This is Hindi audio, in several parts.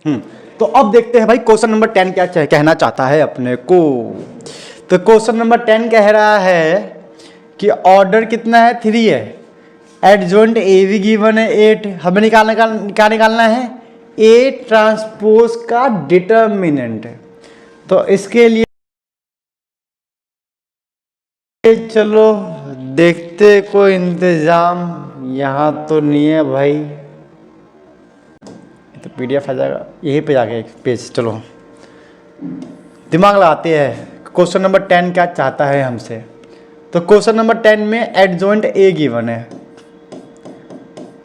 तो अब देखते हैं भाई क्वेश्चन नंबर 10 क्या कहना चाहता है अपने को। तो क्वेश्चन नंबर 10 कह रहा है कि ऑर्डर कितना है, 3 है, एडजॉइंट ए भी गिवन है 8, हमें निकालना है ए ट्रांसपोज का डिटर्मिनेंट। तो इसके लिए चलो देखते, कोई इंतजाम यहाँ तो नहीं है भाई, तो पीडीएफ आ जाएगा यहीं पे जाके एक पेज। चलो दिमाग लगाते हैं, क्वेश्चन नंबर 10 क्या चाहता है हमसे। तो क्वेश्चन नंबर 10 में एडजॉइंट ए गिवन है।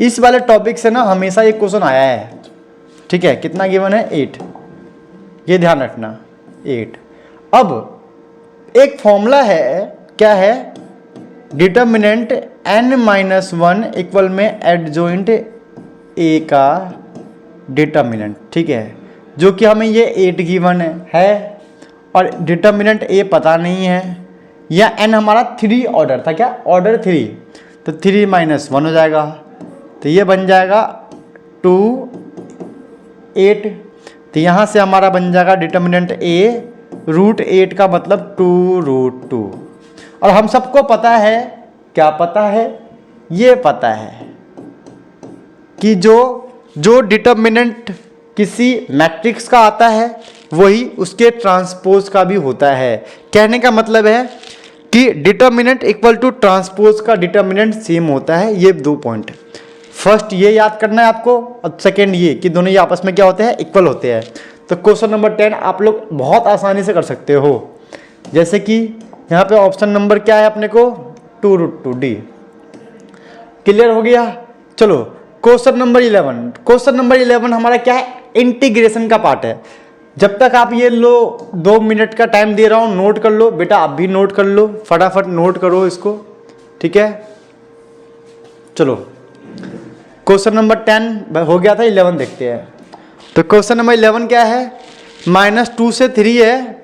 इस वाले टॉपिक से ना हमेशा ये क्वेश्चन आया है, ठीक है। कितना गिवन है, 8, ये ध्यान रखना 8। अब एक फॉर्मूला है, क्या है, डिटर्मिनेंट n-1 इक्वल में एडजॉइंट ए का डिटर्मिनेंट, ठीक है, जो कि हमें ये 8 गिवन है और डिटर्मिनेंट ए पता नहीं है, या n हमारा 3 ऑर्डर था, क्या ऑर्डर 3, तो 3 - 1 हो जाएगा, तो ये बन जाएगा 2 8। तो यहाँ से हमारा बन जाएगा डिटर्मिनेंट ए √8 का मतलब 2√2। और हम सबको पता है, क्या पता है, ये पता है कि जो डिटर्मिनेंट किसी मैट्रिक्स का आता है वही उसके ट्रांसपोज का भी होता है। कहने का मतलब है कि डिटर्मिनेंट इक्वल टू ट्रांसपोज का डिटर्मिनेंट सेम होता है। ये 2 पॉइंट, फर्स्ट ये याद करना है आपको, और सेकेंड ये कि दोनों ये आपस में क्या होते हैं, इक्वल होते हैं। तो क्वेश्चन नंबर 10 आप लोग बहुत आसानी से कर सकते हो। जैसे कि यहाँ पे ऑप्शन नंबर क्या है अपने को, 2√2 डी। क्लियर हो गया। चलो क्वेश्चन नंबर 11। क्वेश्चन नंबर 11 हमारा क्या है, इंटीग्रेशन का पार्ट है। जब तक आप ये लो 2 मिनट का टाइम दे रहा हूँ, नोट कर लो बेटा, आप भी नोट कर लो, फटाफट नोट करो इसको, ठीक है। चलो क्वेश्चन नंबर 10 हो गया था, 11 देखते हैं। तो क्वेश्चन नंबर 11 क्या है, -2 से 3 है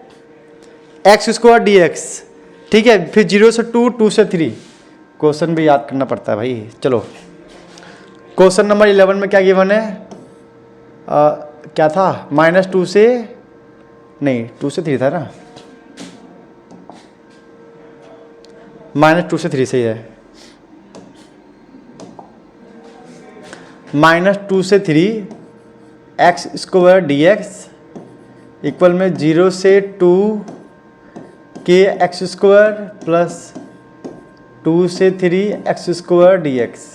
x² dx, ठीक है, फिर 0 से 2, 2 से 3। क्वेश्चन भी याद करना पड़ता है भाई। चलो क्वेश्चन नंबर 11 में क्या गिवन है, क्या था, -2 से नहीं 2 से 3 था ना, -2 से 3 से ही है, -2 से 3 x² dx इक्वल में 0 से 2 के x² प्लस 2 से 3 x² dx।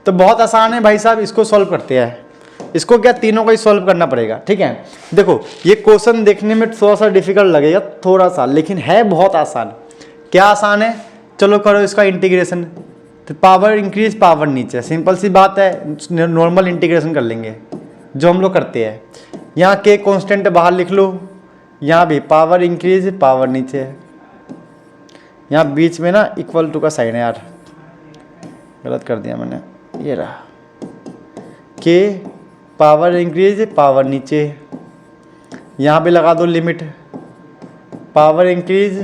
तो बहुत आसान है भाई साहब, इसको सॉल्व करते हैं। इसको क्या तीनों को ही सॉल्व करना पड़ेगा, ठीक है। देखो ये क्वेश्चन देखने में थोड़ा सा डिफिकल्ट लगेगा, थोड़ा सा, लेकिन है बहुत आसान। क्या आसान है, चलो करो इसका इंटीग्रेशन। तो पावर इंक्रीज पावर नीचे, सिंपल सी बात है, नॉर्मल इंटीग्रेशन कर लेंगे जो हम लोग करते हैं। यहाँ के कांस्टेंट बाहर लिख लो, यहाँ भी पावर इंक्रीज पावर नीचे, यहाँ बीच में ना इक्वल टू का साइन है, यार गलत कर दिया मैंने, ये रहा, के पावर इंक्रीज पावर नीचे, यहाँ भी लगा दो लिमिट, पावर इंक्रीज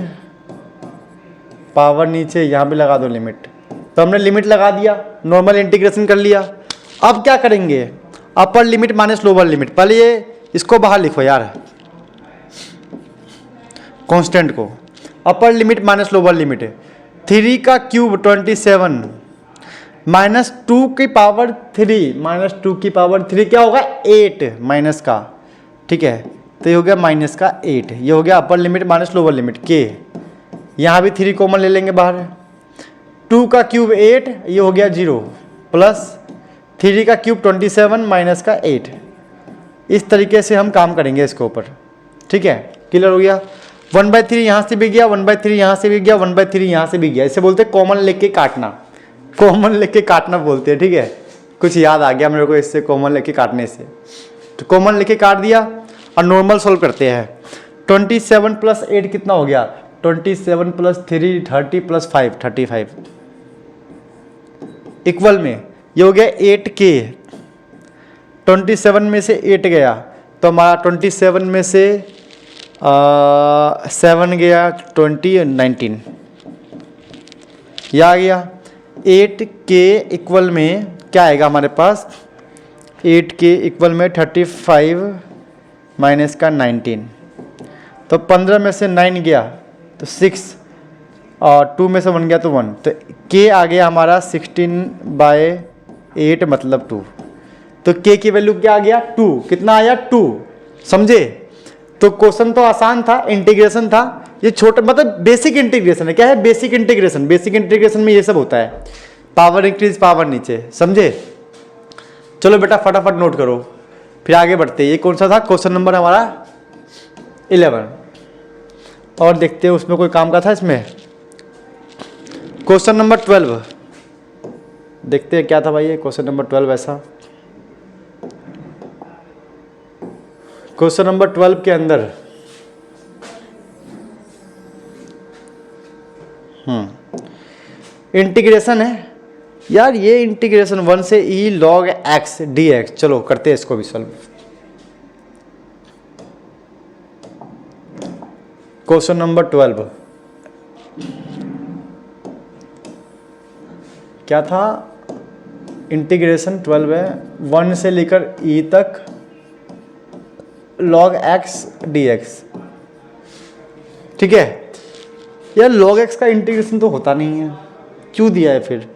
पावर नीचे, यहाँ भी लगा दो लिमिट। तो हमने लिमिट लगा दिया, नॉर्मल इंटीग्रेशन कर लिया। अब क्या करेंगे, upper limit minus lower limit. पहले ये इसको बाहर लिखो यार, कांस्टेंट को, upper limit minus lower limit. 3 का क्यूब 27 -2 की पावर 3 -2 की पावर 3 क्या होगा, 8 माइनस का, ठीक है। तो ये हो गया माइनस का 8, ये हो गया upper limit minus lower limit के। यहाँ भी 3 कॉमन ले लेंगे बाहर, 2 का क्यूब 8, ये हो गया 0, प्लस 3 का क्यूब 27 माइनस का 8। इस तरीके से हम काम करेंगे इसके ऊपर, ठीक है। क्लियर हो गया। 1/3 यहाँ से भी गया, 1/3 यहाँ से भी गया, 1/3 यहाँ से भी गया। इसे बोलते हैं कॉमन लेके काटना, कॉमन लेके काटना बोलते हैं, ठीक है। कुछ याद आ गया मेरे को इससे, कॉमन लेके काटने से। तो कॉमन लेके काट दिया और नॉर्मल सोल्व करते हैं। 27 + 8 कितना हो गया, 27 + 3 30 + 5 35 इक्वल में ये हो गया 8k। 27 में से 8 गया तो हमारा 27 में से 7 गया 20 19, यह आ गया 8k इक्वल में क्या आएगा हमारे पास 8k इक्वल में 35 माइनस का 19, तो 15 में से 9 गया तो 6 और 2 में से 1 गया तो 1, तो k आ गया हमारा 16/8 मतलब 2। तो k की वैल्यू क्या आ गया 2, कितना आया 2, समझे। तो क्वेश्चन तो आसान था, इंटीग्रेशन था, ये छोटा मतलब बेसिक इंटीग्रेशन है। क्या है बेसिक इंटीग्रेशन, बेसिक इंटीग्रेशन में ये सब होता है, पावर इंक्रीज पावर नीचे, समझे। चलो बेटा फटाफट नोट करो फिर आगे बढ़ते हैं। ये कौन सा था क्वेश्चन नंबर हमारा 11, और देखते हैं उसमें कोई काम का था इसमें। क्वेश्चन नंबर 12 देखते हैं क्या था भाई ये क्वेश्चन नंबर 12 ऐसा। क्वेश्चन नंबर 12 के अंदर इंटीग्रेशन है यार, ये इंटीग्रेशन 1 से e log x dx। चलो करते हैं इसको भी सॉल्व। क्वेश्चन नंबर 12 क्या था, इंटीग्रेशन 12 है 1 से लेकर e तक log x dx, ठीक है। यार log x का इंटीग्रेशन तो होता नहीं है, क्यों दिया है फिर,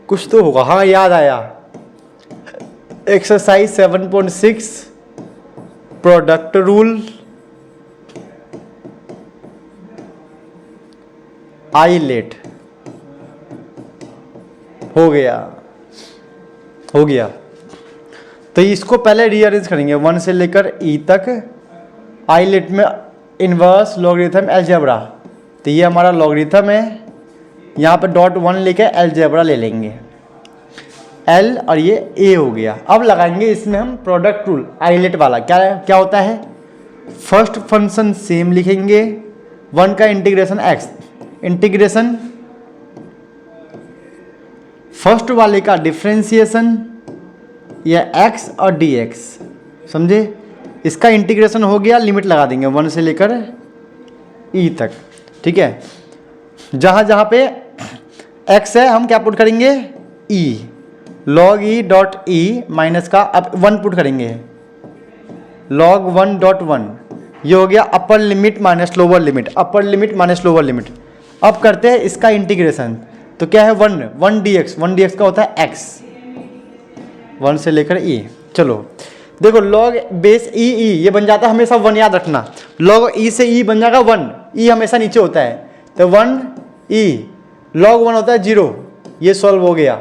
कुछ तो होगा। हाँ याद आया, एक्सरसाइज 7.6 प्रोडक्ट रूल, आइलेट हो गया तो इसको पहले रीअरेंज करेंगे 1 से लेकर e तक, आइलेट में इनवर्स लॉगरिथम अलजेब्रा, तो ये हमारा लॉगरिथम है, यहाँ पे डॉट 1 लेके अलजेब्रा ले लेंगे L और ये A हो गया। अब लगाएंगे इसमें हम प्रोडक्ट रूल आइलेट वाला। क्या होता है, फर्स्ट फंक्शन सेम लिखेंगे, 1 का इंटीग्रेशन x, इंटीग्रेशन फर्स्ट वाले का डिफ्रेंसिएशन या x और dx, समझे। इसका इंटीग्रेशन हो गया, लिमिट लगा देंगे 1 से लेकर e तक, ठीक है। जहाँ जहाँ पे x है हम क्या पुट करेंगे e, log e dot E minus का अब 1 पुट करेंगे, log 1 डॉट 1, ये हो गया upper limit minus lower limit, upper limit minus lower limit. अब करते हैं इसका इंटीग्रेशन, तो क्या है 1 dx का होता है x, 1 से लेकर e। चलो देखो log बेस e ये बन जाता है हमेशा 1, याद रखना, log e से e बन जाएगा 1, e हमेशा नीचे होता है, तो 1 e log 1 होता है 0, ये सॉल्व हो गया,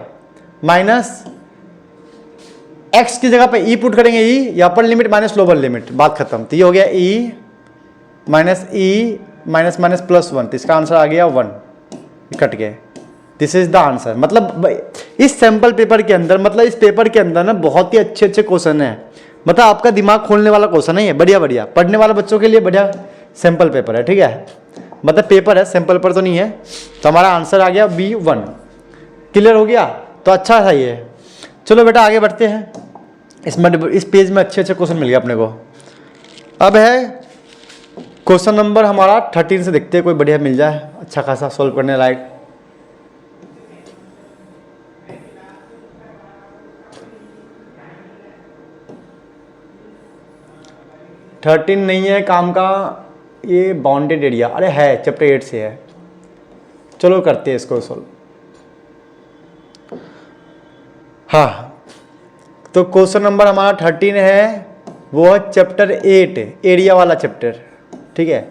माइनस x की जगह पे e पुट करेंगे, e या upper limit minus lower limit, बात खत्म। तो ये हो गया e माइनस माइनस प्लस 1, तो इसका आंसर आ गया 1, कट गए। This is the answer. मतलब इस सैंपल पेपर के अंदर, मतलब इस पेपर के अंदर ना बहुत ही अच्छे अच्छे क्वेश्चन है, मतलब आपका दिमाग खोलने वाला क्वेश्चन है ये, बढ़िया बढ़िया पढ़ने वाले बच्चों के लिए बढ़िया सैंपल पेपर है, ठीक है। मतलब पेपर है, सैंपल पेपर तो नहीं है। तो हमारा आंसर आ गया B1, क्लियर हो गया, तो अच्छा था ये। चलो बेटा आगे बढ़ते हैं, इसमें इस पेज में अच्छे अच्छे क्वेश्चन मिल गए अपने को। अब है क्वेश्चन नंबर हमारा 13 से देखते हैं, कोई बढ़िया मिल जाए अच्छा खासा सॉल्व करने लायक। थर्टीन नहीं है काम का, ये बाउंडेड एरिया, अरे है चैप्टर 8 से है। चलो करते हैं इसको सॉल्व। हाँ तो क्वेश्चन नंबर हमारा 13 है, वो है चैप्टर 8 एरिया वाला चैप्टर, ठीक है।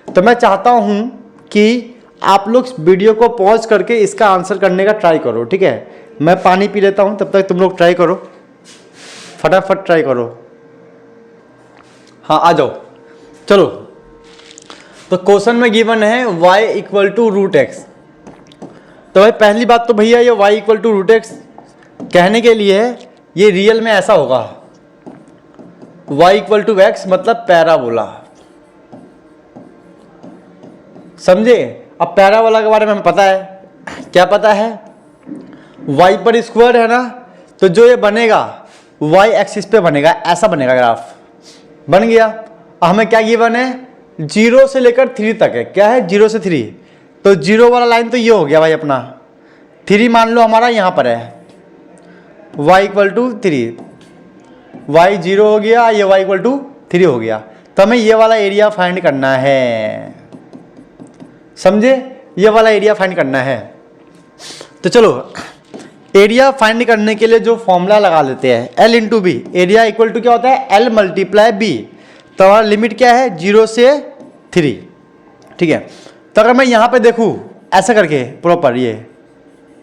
तो मैं चाहता हूं कि आप लोग वीडियो को पॉज करके इसका आंसर करने का ट्राई करो, ठीक है। मैं पानी पी लेता हूं, तब तक तुम लोग ट्राई करो, फटाफट ट्राई करो। हाँ आ जाओ, चलो। तो क्वेश्चन में गिवन है y equal to root x. तो भाई पहली बात तो भैया ये y equal to root x कहने के लिए ये रियल में ऐसा होगा, y इक्वल टू एक्स मतलब पैराबोला, समझे। अब पैराबोला के बारे में हमें पता है, क्या पता है, y पर स्क्वायर है ना, तो जो ये बनेगा y एक्सिस पे बनेगा, ऐसा बनेगा ग्राफ, बन गया। हमें क्या गिवन है, 0 से लेकर 3 तक है, क्या है 0 से 3, तो 0 वाला लाइन तो ये हो गया भाई अपना, 3 मान लो हमारा यहाँ पर है, y इक्वल टू 3, y 0 हो गया, ये y इक्वल टू 3 हो गया। तो हमें ये वाला एरिया फाइंड करना है, समझे, ये वाला एरिया फाइंड करना है। तो चलो एरिया फाइंड करने के लिए जो फॉर्मूला लगा लेते हैं, L into B, area equal to क्या होता है, L मल्टीप्लाई बी। तो हमारा लिमिट क्या है, 0 से 3, ठीक है। तो अगर मैं यहाँ पे देखूँ ऐसा करके प्रॉपर ये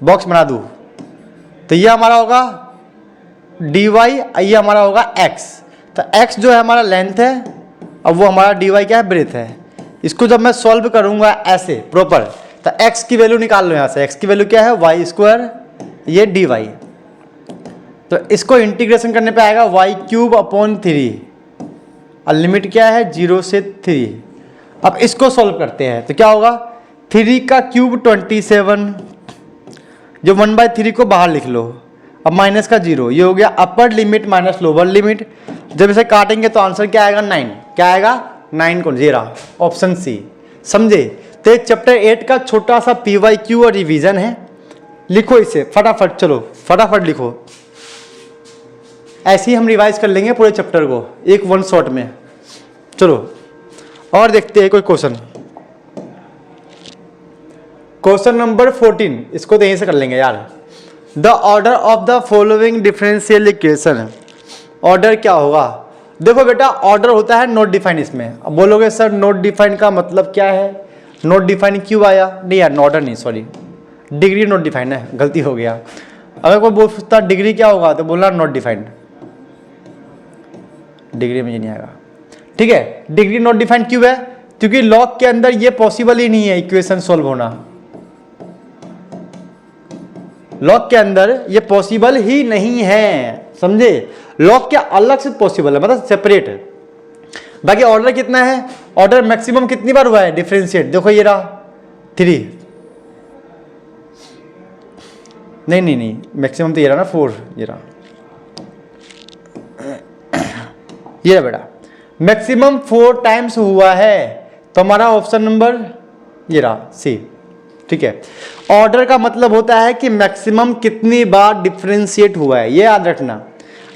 बॉक्स बना दूँ, तो ये हमारा होगा dy, ये हमारा होगा x। तो x जो है हमारा लेंथ है, अब वो हमारा dy क्या है, ब्रेथ है। इसको जब मैं सॉल्व करूँगा ऐसे प्रॉपर, तो x की वैल्यू निकाल लो यहाँ से, x की वैल्यू क्या है, y स्क्वायर, ये dy। तो इसको इंटीग्रेशन करने पे आएगा y³ / 3, और लिमिट क्या है 0 से 3। अब इसको सॉल्व करते हैं तो क्या होगा, 3 का क्यूब 27, जो 1/3 को बाहर लिख लो, अब माइनस का 0, ये हो गया upper limit minus lower limit. जब इसे काटेंगे तो आंसर क्या आएगा, 9। क्या आएगा, 9 को 0, ऑप्शन सी, समझे। तो एक चैप्टर 8 का छोटा सा PYQ और रिवीजन है, लिखो इसे फटाफट, चलो फटाफट लिखो। ऐसे ही हम रिवाइज कर लेंगे पूरे चैप्टर को एक वन शॉट में। चलो और देखते हैं कोई क्वेश्चन। क्वेश्चन नंबर 14, इसको तो यहीं से कर लेंगे यार। The order of the following differential equation, order क्या होगा। देखो बेटा ऑर्डर होता है नॉट डिफाइन। इसमें अब बोलोगे सर नॉट डिफाइन का मतलब क्या है, नॉट डिफाइन क्यों आया, नहीं यार ऑर्डर नहीं, सॉरी डिग्री नॉट डिफाइन है, गलती हो गया। अगर कोई पूछता डिग्री क्या होगा तो बोलना नॉट डिफाइंड, डिग्री में नहीं आएगा, ठीक है। डिग्री नॉट डिफाइन क्यों है, क्योंकि लॉग के अंदर ये पॉसिबल ही नहीं है इक्वेशन सॉल्व होना, लॉग के अंदर ये पॉसिबल ही नहीं है, समझे। लॉग क्या अलग से पॉसिबल है, मतलब सेपरेट है। बाकी ऑर्डर कितना है, ऑर्डर मैक्सिमम कितनी बार हुआ है डिफरेंशिएट, देखो ये रहा 3, नहीं मैक्सिमम तो ये रहा ना 4, ये रहा, ये रहा बेटा, मैक्सिमम 4 टाइम्स हुआ है। तो हमारा ऑप्शन नंबर ये रहा सी, ठीक है। ऑर्डर का मतलब होता है कि मैक्सिमम कितनी बार डिफरेंशिएट हुआ है, ये याद रखना।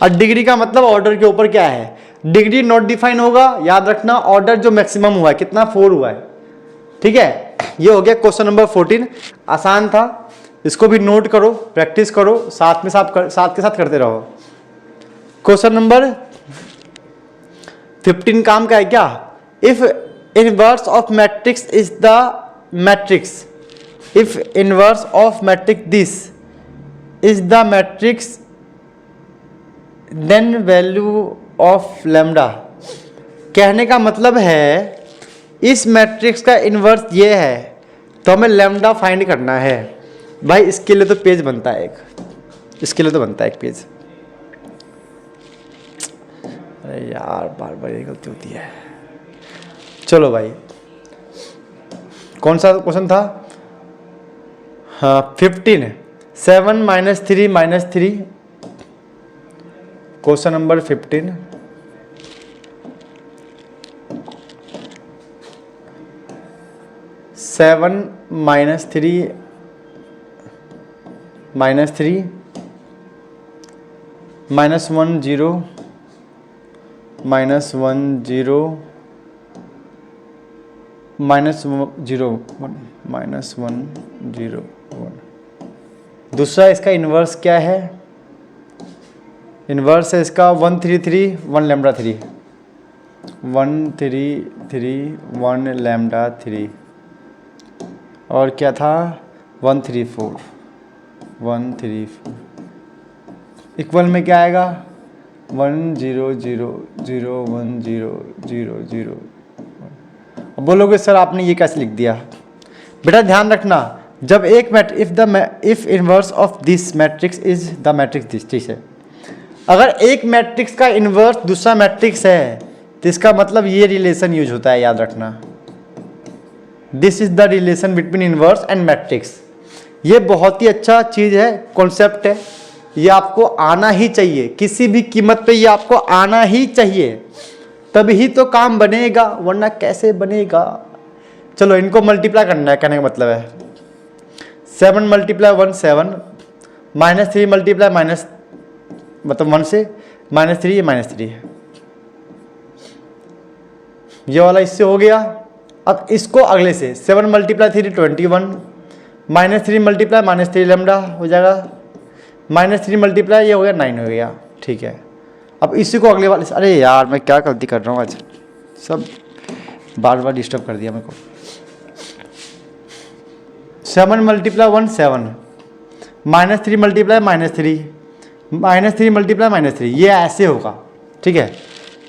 और डिग्री का मतलब ऑर्डर के ऊपर क्या है, डिग्री नॉट डिफाइन होगा, याद रखना। ऑर्डर जो मैक्सिमम हुआ है कितना, 4 हुआ है, ठीक है। ये हो गया क्वेश्चन नंबर 14, आसान था, इसको भी नोट करो, प्रैक्टिस करो, साथ के साथ करते रहो। क्वेश्चन नंबर 15 काम का है क्या, if inverse of matrix is the matrix, if inverse of matrix this is the matrix then value of lambda। कहने का मतलब है इस मैट्रिक्स का इन्वर्स ये है तो हमें लैम्डा फाइंड करना है। भाई इसके लिए तो पेज बनता है एक, इसके लिए तो बनता है एक पेज। अरे यार बार बार ये गलती होती है। चलो भाई कौन सा क्वेश्चन था, हाँ 15, 7 - 3 - 3, question number 15। Seven minus three -1 0 -1 0 -1 0 1। दूसरा इसका इन्वर्स क्या है, इन्वर्स है इसका 1 3 3 1 लैम्डा 3, 1 3 3 1 लैम्डा 3। और क्या था 1 3 4 1 3 4। इक्वल में क्या आएगा 1 0 0 0 1 0 0 0। अब बोलोगे सर आपने ये कैसे लिख दिया, बेटा ध्यान रखना जब एक if inverse of this matrix is the matrix this, ठीक है। अगर एक मैट्रिक्स का इन्वर्स दूसरा मैट्रिक्स है तो इसका मतलब ये रिलेशन यूज होता है, याद रखना। This is the relation between inverse and matrix. ये बहुत ही अच्छा चीज़ है, कॉन्सेप्ट है, ये आपको आना ही चाहिए, किसी भी कीमत पे ये आपको आना ही चाहिए, तभी तो काम बनेगा, वरना कैसे बनेगा। चलो इनको मल्टीप्लाई करना है, कहने का मतलब है 7 × 1 7 -3 × मतलब 1 से -3, ये -3 है। ये वाला इससे हो गया। अब इसको अगले से 7 × 3 21, -3 मल्टीप्लाई -3 लैम्डा हो जाएगा, -3 मल्टीप्लाई ये हो गया 9 हो गया। ठीक है, अब इसी को अगले वाले से, अरे यार मैं क्या गलती कर रहा हूँ आज, सब बार बार डिस्टर्ब कर दिया मेरे को। 7 × 1 7, -3 मल्टीप्लाई -3, -3 मल्टीप्लाई -3, ये ऐसे होगा। ठीक है,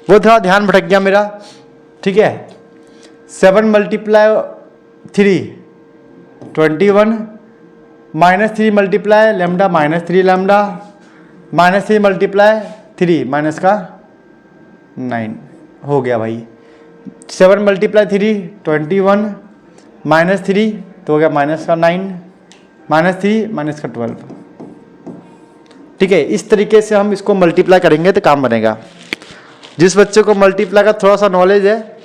वो थोड़ा ध्यान भटक गया मेरा। ठीक है, 7 × 3 21, -3 multiply lambda -3 lambda, -3 multiply 3 minus का 9 हो गया भाई। 7 × 3 21, -3 तो हो गया माइनस का 9, -3 माइनस का 12। ठीक है, इस तरीके से हम इसको मल्टीप्लाई करेंगे तो काम बनेगा। जिस बच्चे को मल्टीप्लाई का थोड़ा सा नॉलेज है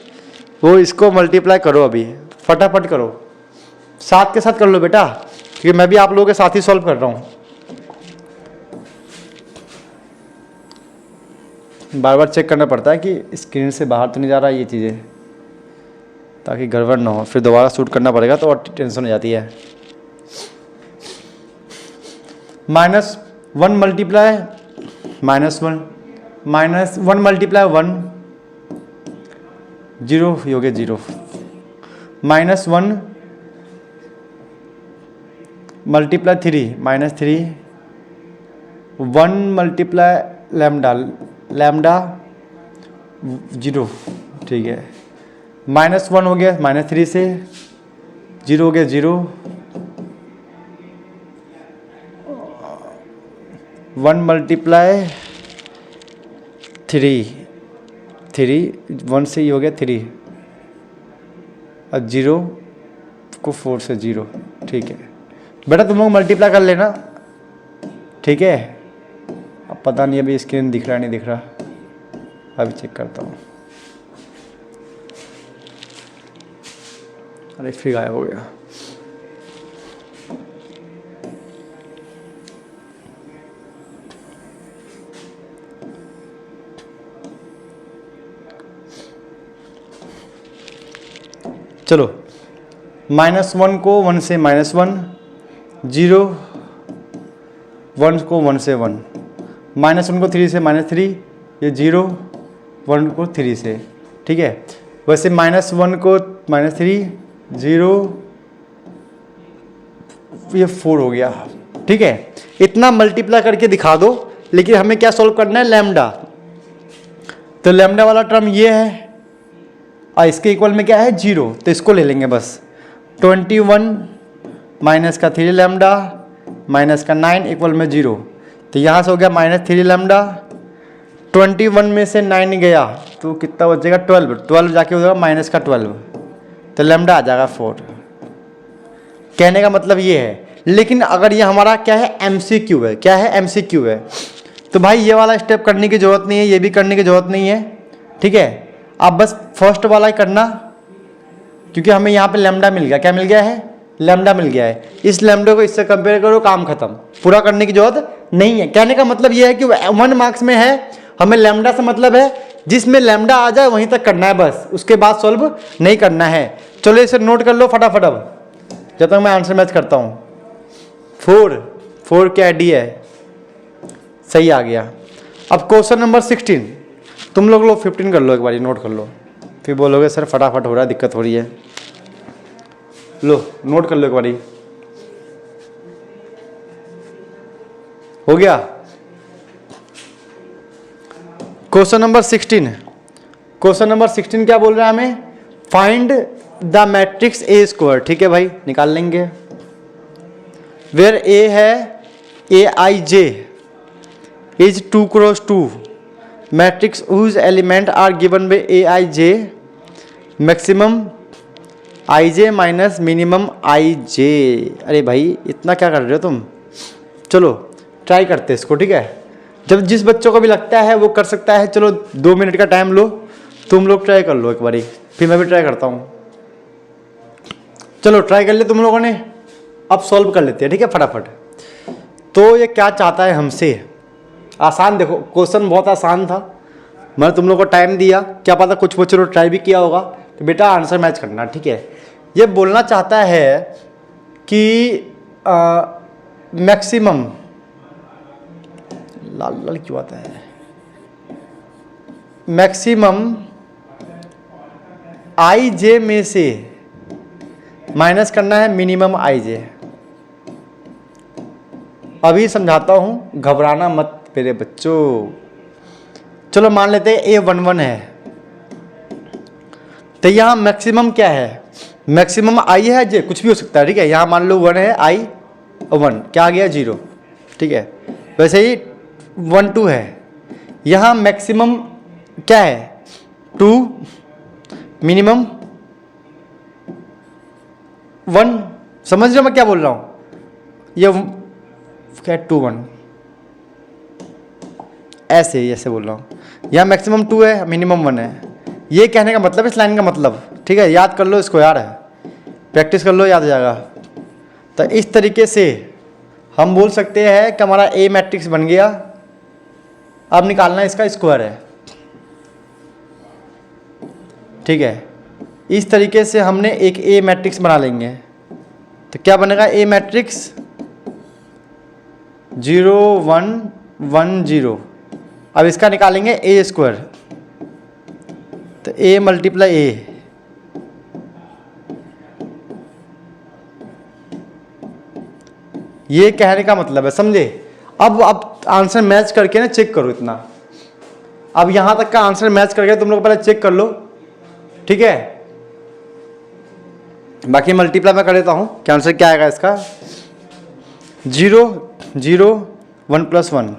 वो इसको मल्टीप्लाई करो, अभी फटाफट करो, साथ के साथ कर लो बेटा, क्योंकि मैं भी आप लोगों के साथ ही सॉल्व कर रहा हूँ। बार बार चेक करना पड़ता है कि स्क्रीन से बाहर तो नहीं जा रहा है ये चीज़ें, ताकि गड़बड़ ना हो, फिर दोबारा शूट करना पड़ेगा तो और टेंशन हो जाती है। -1 मल्टीप्लाई -1, -1 मल्टीप्लाई 1 0 हो गया 0, -1 मल्टीप्लाई 3 -3, 1 मल्टीप्लाई लैम्डा लैम्डा 0। ठीक है, -1 हो गया -3 से, 0 हो गया 0, 1 मल्टीप्लाई 3 1 से ही हो गया 3, और 0 को 4 से 0। ठीक है बेटा, तुम लोग मल्टीप्लाई कर लेना। ठीक है, अब पता नहीं अभी स्क्रीन दिख रहा है नहीं दिख रहा, अभी चेक करता हूँ। अरे फिर गायब हो गया। चलो, -1 को 1 से -1, 0 1 को 1 से 1, -1 को 3 से -3, ये 0 1 को 3 से। ठीक है, वैसे -1 को -3 0, ये 4 हो गया। ठीक है, इतना मल्टीप्लाई करके दिखा दो, लेकिन हमें क्या सॉल्व करना है, लैम्डा। तो लैम्डा वाला टर्म ये है और इसके इक्वल में क्या है 0, तो इसको ले लेंगे बस। 21 माइनस का 3 लैम्डा माइनस का 9 इक्वल में 0, तो यहाँ से हो गया -3 लैम्डा। 21 में से 9 गया तो कितना बचेगा 12 जाके हो जाएगा माइनस का 12, तो लैम्डा आ जाएगा 4। कहने का मतलब ये है। लेकिन अगर ये हमारा क्या है MCQ है, क्या है MCQ है, तो भाई ये वाला स्टेप करने की ज़रूरत नहीं है, ये भी करने की ज़रूरत नहीं है। ठीक है, आप बस फर्स्ट वाला ही करना, क्योंकि हमें यहाँ पे लैम्डा मिल गया। क्या मिल गया है, लैम्डा मिल गया है। इस लैम्डा को इससे कंपेयर करो, काम खत्म, पूरा करने की जरूरत नहीं है। कहने का मतलब ये है कि 1 मार्क्स में है, हमें लैम्डा से मतलब है जिसमें लैम्डा आ जाए वहीं तक करना है बस, उसके बाद सॉल्व नहीं करना है। चलो इसे नोट कर लो फटाफट, अब जब तक मैं आंसर मैच करता हूँ। 4 क्या डी है, सही आ गया। अब क्वेश्चन नंबर 16, तुम लोग 15 कर लो, एक बार नोट कर लो, फिर बोलोगे सर फटाफट हो रहा है, दिक्कत हो रही है। लो नोट कर लो एक बारी, हो गया। क्वेश्चन नंबर 16, क्वेश्चन नंबर 16 क्या बोल रहा है हमें, find the matrix A square. ठीक है भाई, निकाल लेंगे। वेयर ए है AIJ is 2 × 2 matrix whose element are given by AIJ, maximum IJ minus minimum IJ। अरे भाई इतना क्या कर रहे हो तुम, चलो ट्राई करते हैं इसको। ठीक है, जब जिस बच्चों को भी लगता है वो कर सकता है। चलो 2 मिनट का टाइम लो, तुम लोग ट्राई कर लो एक बारी, फिर मैं भी ट्राई करता हूँ। चलो ट्राई कर ले तुम लोगों ने, अब सॉल्व कर लेते हैं। ठीक है फटाफट। तो ये क्या चाहता है हमसे, आसान, देखो क्वेश्चन बहुत आसान था, मैंने तुम लोग को टाइम दिया, क्या पता कुछ बच्चों ने ट्राई भी किया होगा। तो बेटा आंसर मैच करना, ठीक है। ये बोलना चाहता है कि मैक्सिमम, लाल लाल क्यों आता है, मैक्सिमम आई जे में से माइनस करना है मिनिमम आई जे। अभी समझाता हूं, घबराना मत मेरे बच्चों। चलो मान लेते हैं A11 है, तो यहां मैक्सिमम क्या है, मैक्सिमम आई है जे, कुछ भी हो सकता है, ठीक है। यहां मान लो 1 है, आई 1 क्या आ गया 0, ठीक है। वैसे ही 1 2 है, यहां मैक्सिमम क्या है 2, मिनिमम 1। समझ रहे हो मैं क्या बोल रहा हूं, ये क्या 2 1 ऐसे बोल रहा हूं। यहां मैक्सिमम 2 है, मिनिमम 1 है। ये कहने का मतलब, इस लाइन का मतलब, ठीक है। याद कर लो इसको यार, प्रैक्टिस कर लो, याद हो जाएगा। तो इस तरीके से हम बोल सकते हैं कि हमारा ए मैट्रिक्स बन गया। अब निकालना इसका स्क्वायर है, ठीक है। इस तरीके से हमने एक ए मैट्रिक्स बना लेंगे। तो क्या बनेगा ए मैट्रिक्स 0 1 1 0। अब इसका निकालेंगे ए स्क्वायर, तो ए मल्टीप्लाई ए, ये कहने का मतलब है, समझे। अब आंसर मैच करके ना चेक करो इतना। अब यहां तक का आंसर मैच करके तुम लोग पहले चेक कर लो, ठीक है। बाकी मल्टीप्लाई मैं कर देता हूं कि आंसर क्या आएगा इसका। 0 0 1 + 1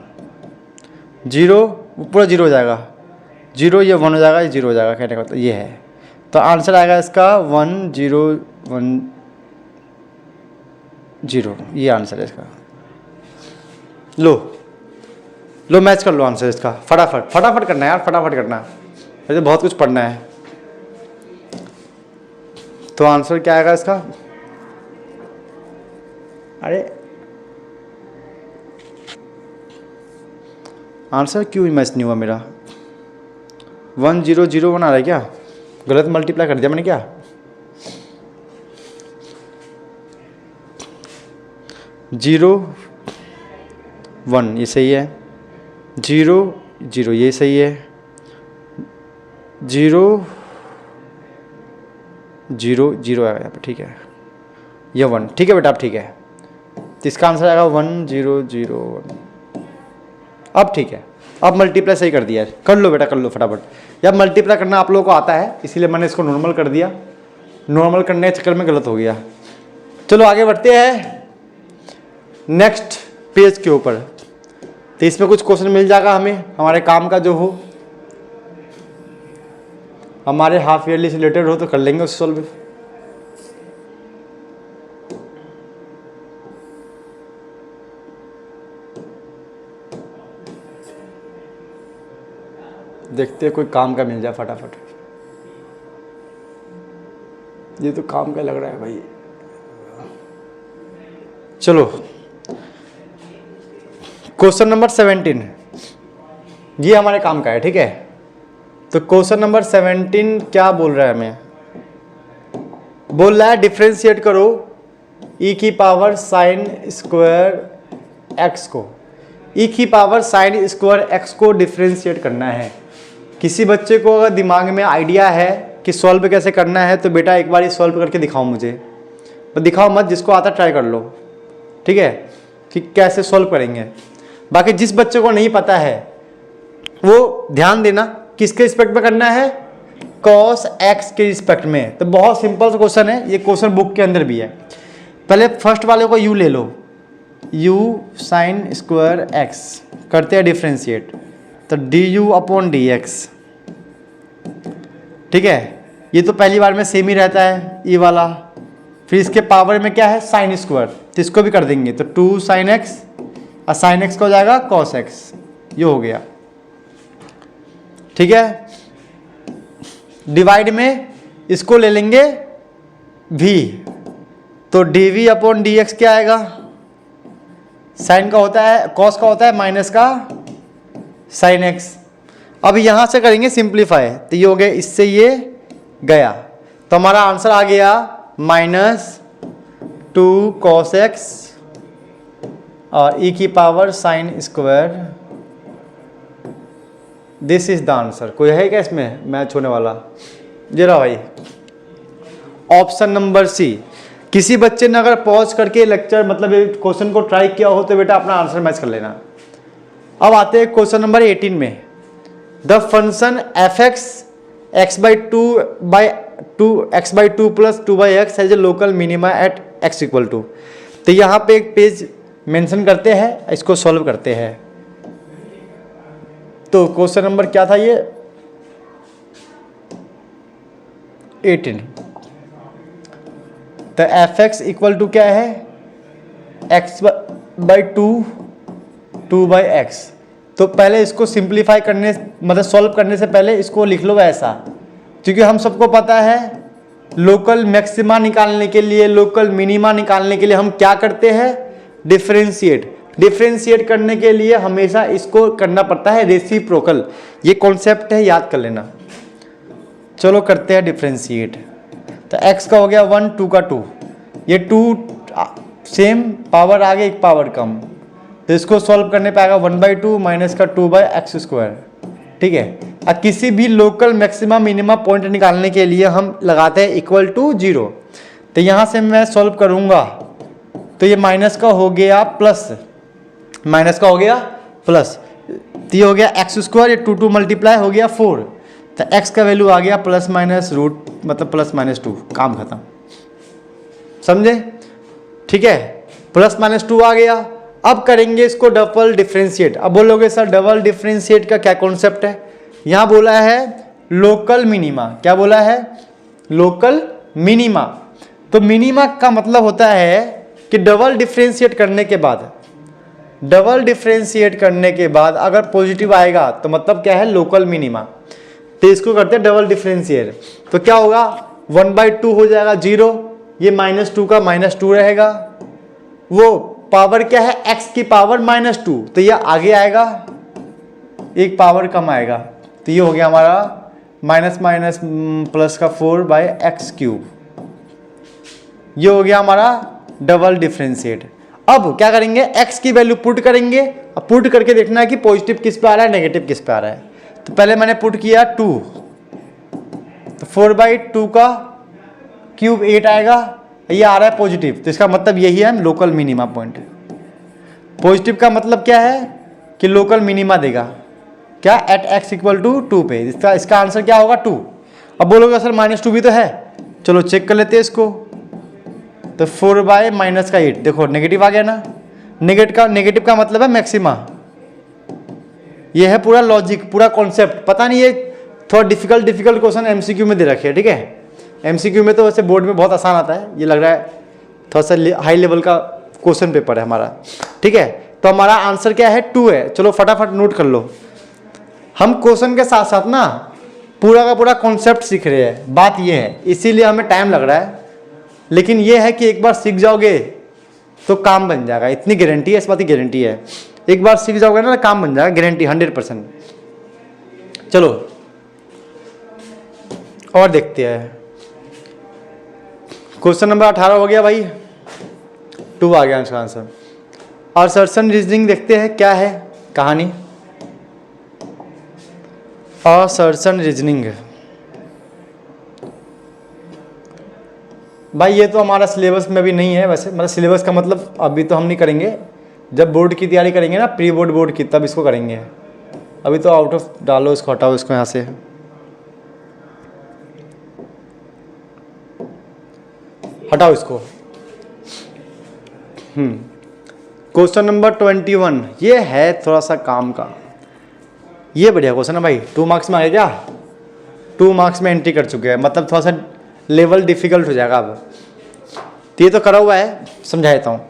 0, पूरा 0 हो जाएगा, 0 ये 1 हो जाएगा, ये 0 हो जाएगा, कहने का मतलब ये है। तो आंसर आएगा इसका 1 0 1 0, ये आंसर है इसका। लो मैच कर लो आंसर इसका, फटाफट करना है यार, फटाफट करना है, वैसे बहुत कुछ पढ़ना है। तो आंसर क्या आएगा इसका, अरे आंसर क्यों मैच नहीं हुआ मेरा। 1 0 0 1 आ रहा है क्या, गलत मल्टीप्लाई कर दिया मैंने क्या। 0 1 ये सही है, 0 0 ये सही है, 0 0 0 आएगा यहाँ पे, ठीक है। ये 1, ठीक है बेटा, अब ठीक है। तो इसका आंसर आएगा 1 0 0 1। अब ठीक है, अब मल्टीप्लाई सही कर दिया है। कर लो बेटा, कर लो फटाफट। जब मल्टीप्लाई करना आप लोगों को आता है, इसीलिए मैंने इसको नॉर्मल कर दिया, नॉर्मल करने के चक्कर में गलत हो गया। चलो आगे बढ़ते हैं नेक्स्ट पेज के ऊपर। तो इसमें कुछ क्वेश्चन मिल जाएगा हमें, हमारे काम का जो हो, हमारे हाफ ईयरली से रिलेटेड हो, तो कर लेंगे उससे सॉल्व। देखते हैं कोई काम का मिल जाए फटाफट। ये तो काम का लग रहा है भाई। चलो क्वेश्चन नंबर 17, ये हमारे काम का है, ठीक है। तो क्वेश्चन नंबर 17 क्या बोल रहा है हमें, बोल रहा है डिफ्रेंशिएट करो e की पावर साइन स्क्वायर x को, e की पावर साइन स्क्वायर x को डिफ्रेंशिएट करना है। किसी बच्चे को अगर दिमाग में आइडिया है कि सॉल्व कैसे करना है, तो बेटा एक बार ये सॉल्व करके दिखाओ मुझे, पर दिखाओ मत, जिसको आता ट्राई कर लो, ठीक है, कि कैसे सॉल्व करेंगे। बाकी जिस बच्चे को नहीं पता है वो ध्यान देना, किसके रिस्पेक्ट में करना है, cos x के रिस्पेक्ट में। तो बहुत सिंपल सा क्वेश्चन है, ये क्वेश्चन बुक के अंदर भी है। पहले फर्स्ट वाले को u ले लो, u साइन स्क्वायर x करते हैं डिफ्रेंशिएट, तो du/dx, ठीक है। ये तो पहली बार में सेम ही रहता है e वाला। फिर इसके पावर में क्या है साइन स्क्वायर, तो इसको भी कर देंगे, तो 2 sin x और साइन x का हो जाएगा cos x, ये हो गया, ठीक है। डिवाइड में इसको ले लेंगे v, तो dv/dx क्या आएगा, साइन का होता है, cos का होता है माइनस का साइन एक्स। अब यहाँ से करेंगे सिंप्लीफाई, तो ये हो गया, इससे ये गया, तो हमारा आंसर आ गया -2 cos x और e की power sine square. This is the answer. कोई है क्या इसमें मैच होने वाला? ये रहा भाई ऑप्शन नंबर सी। किसी बच्चे ने अगर पॉज करके लेक्चर मतलब क्वेश्चन को ट्राई किया हो तो बेटा अपना आंसर मैच कर लेना। अब आते हैं क्वेश्चन नंबर 18 में। The function f x x/2 plus 2/x has a local minima at x equal to. तो यहाँ पे एक पेज मेंशन करते हैं, इसको सॉल्व करते हैं। तो क्वेश्चन नंबर क्या था ये 18। तो एफ एक्स इक्वल टू क्या है x/2 2/x। तो पहले इसको सिंप्लीफाई करने मतलब सॉल्व करने से पहले इसको लिख लो ऐसा, क्योंकि हम सबको पता है लोकल मैक्सिमा निकालने के लिए, लोकल मिनिमा निकालने के लिए हम क्या करते हैं, डिफरेंशिएट करने के लिए हमेशा इसको करना पड़ता है रेसिप्रोकल। ये कॉन्सेप्ट है, याद कर लेना। चलो करते हैं डिफरेंशिएट। तो x का हो गया 1, 2 का 2, ये 2 सेम पावर आगे एक पावर कम, तो इसको सॉल्व करने पे आएगा 1/2 माइनस का 2/x स्क्वायर। ठीक है। अब किसी भी लोकल मैक्सिमा मिनिमा पॉइंट निकालने के लिए हम लगाते हैं इक्वल टू 0। तो यहाँ से मैं सॉल्व करूँगा तो ये माइनस का हो गया प्लस, माइनस का हो गया प्लस, तो ये हो गया x स्क्वायर, ये 2 मल्टीप्लाई हो गया 4। तो x का वैल्यू आ गया प्लस माइनस रूट मतलब प्लस माइनस 2, काम खत्म। समझे? ठीक है, प्लस माइनस 2 आ गया। अब करेंगे इसको डबल डिफरेंशिएट। अब बोलोगे सर डबल डिफरेंशिएट का क्या कॉन्सेप्ट है? यहाँ बोला है लोकल मिनिमा। क्या बोला है? Local minima. तो मिनिमा का मतलब होता है कि डबल डिफरेंशिएट करने के बाद अगर पॉजिटिव आएगा तो मतलब क्या है, लोकल मिनिमा। तो इसको करते हैं डबल डिफरेंशिएट। तो क्या होगा, 1/2 हो जाएगा 0, ये -2 का -2 रहेगा, वो पावर क्या है x की पावर -2, तो ये आगे आएगा, एक पावर कम आएगा। तो ये हो गया हमारा माइनस माइनस प्लस का 4/x³। ये हो गया हमारा डबल डिफरेंशिएट। अब क्या करेंगे, x की वैल्यू पुट करेंगे। अब पुट करके देखना है कि पॉजिटिव किस पे आ रहा है, नेगेटिव किस पे आ रहा है। तो पहले मैंने पुट किया 2, तो 4/2 का क्यूब 8 आएगा, ये आ रहा है पॉजिटिव, तो इसका मतलब यही है लोकल मिनिमा पॉइंट। पॉजिटिव का मतलब क्या है कि लोकल मिनिमा देगा, क्या एट x इक्वल टू 2 पे। इसका आंसर क्या होगा 2। अब बोलोगे सर -2 भी तो है, चलो चेक कर लेते हैं इसको। तो 4/-8, देखो नेगेटिव आ गया ना, नेगेटिव का मतलब है मैक्सिमा। ये है पूरा लॉजिक, पूरा कॉन्सेप्ट। पता नहीं ये थोड़ा डिफिकल्ट क्वेश्चन एमसीक्यू में दे रखे हैं। ठीक है, एमसीक्यू में तो वैसे बोर्ड में बहुत आसान आता है, ये लग रहा है थोड़ा सा हाई लेवल का क्वेश्चन पेपर है हमारा। ठीक है, तो हमारा आंसर क्या है 2 है। चलो फटाफट नोट कर लो। हम क्वेश्चन के साथ साथ ना पूरा का पूरा कॉन्सेप्ट सीख रहे हैं, बात ये है, इसीलिए हमें टाइम लग रहा है। लेकिन ये है कि एक बार सीख जाओगे तो काम बन जाएगा, इतनी गारंटी है, इस बात की गारंटी है। एक बार सीख जाओगे ना काम बन जाएगा, गारंटी 100%। चलो और देखते हैं। क्वेश्चन नंबर 18 हो गया भाई, 2 आ गया इसका आंसर। और सर्सन रीजनिंग देखते हैं क्या है कहानी। असर्शन रीजनिंग भाई ये तो हमारा सिलेबस में भी नहीं है वैसे, मतलब सिलेबस का मतलब अभी तो हम नहीं करेंगे, जब बोर्ड की तैयारी करेंगे ना, प्री बोर्ड की, तब इसको करेंगे। अभी तो आउट ऑफ डालो, इसको हटाओ, इसको यहाँ से हटाओ इसको। क्वेश्चन नंबर 21 ये है थोड़ा सा काम का, ये बढ़िया क्वेश्चन है भाई। 2 मार्क्स में आ गया क्या? 2 मार्क्स में एंट्री कर चुके हैं, मतलब थोड़ा सा लेवल डिफिकल्ट हो जाएगा अब। तो ये तो करा हुआ है, समझा देता हूँ।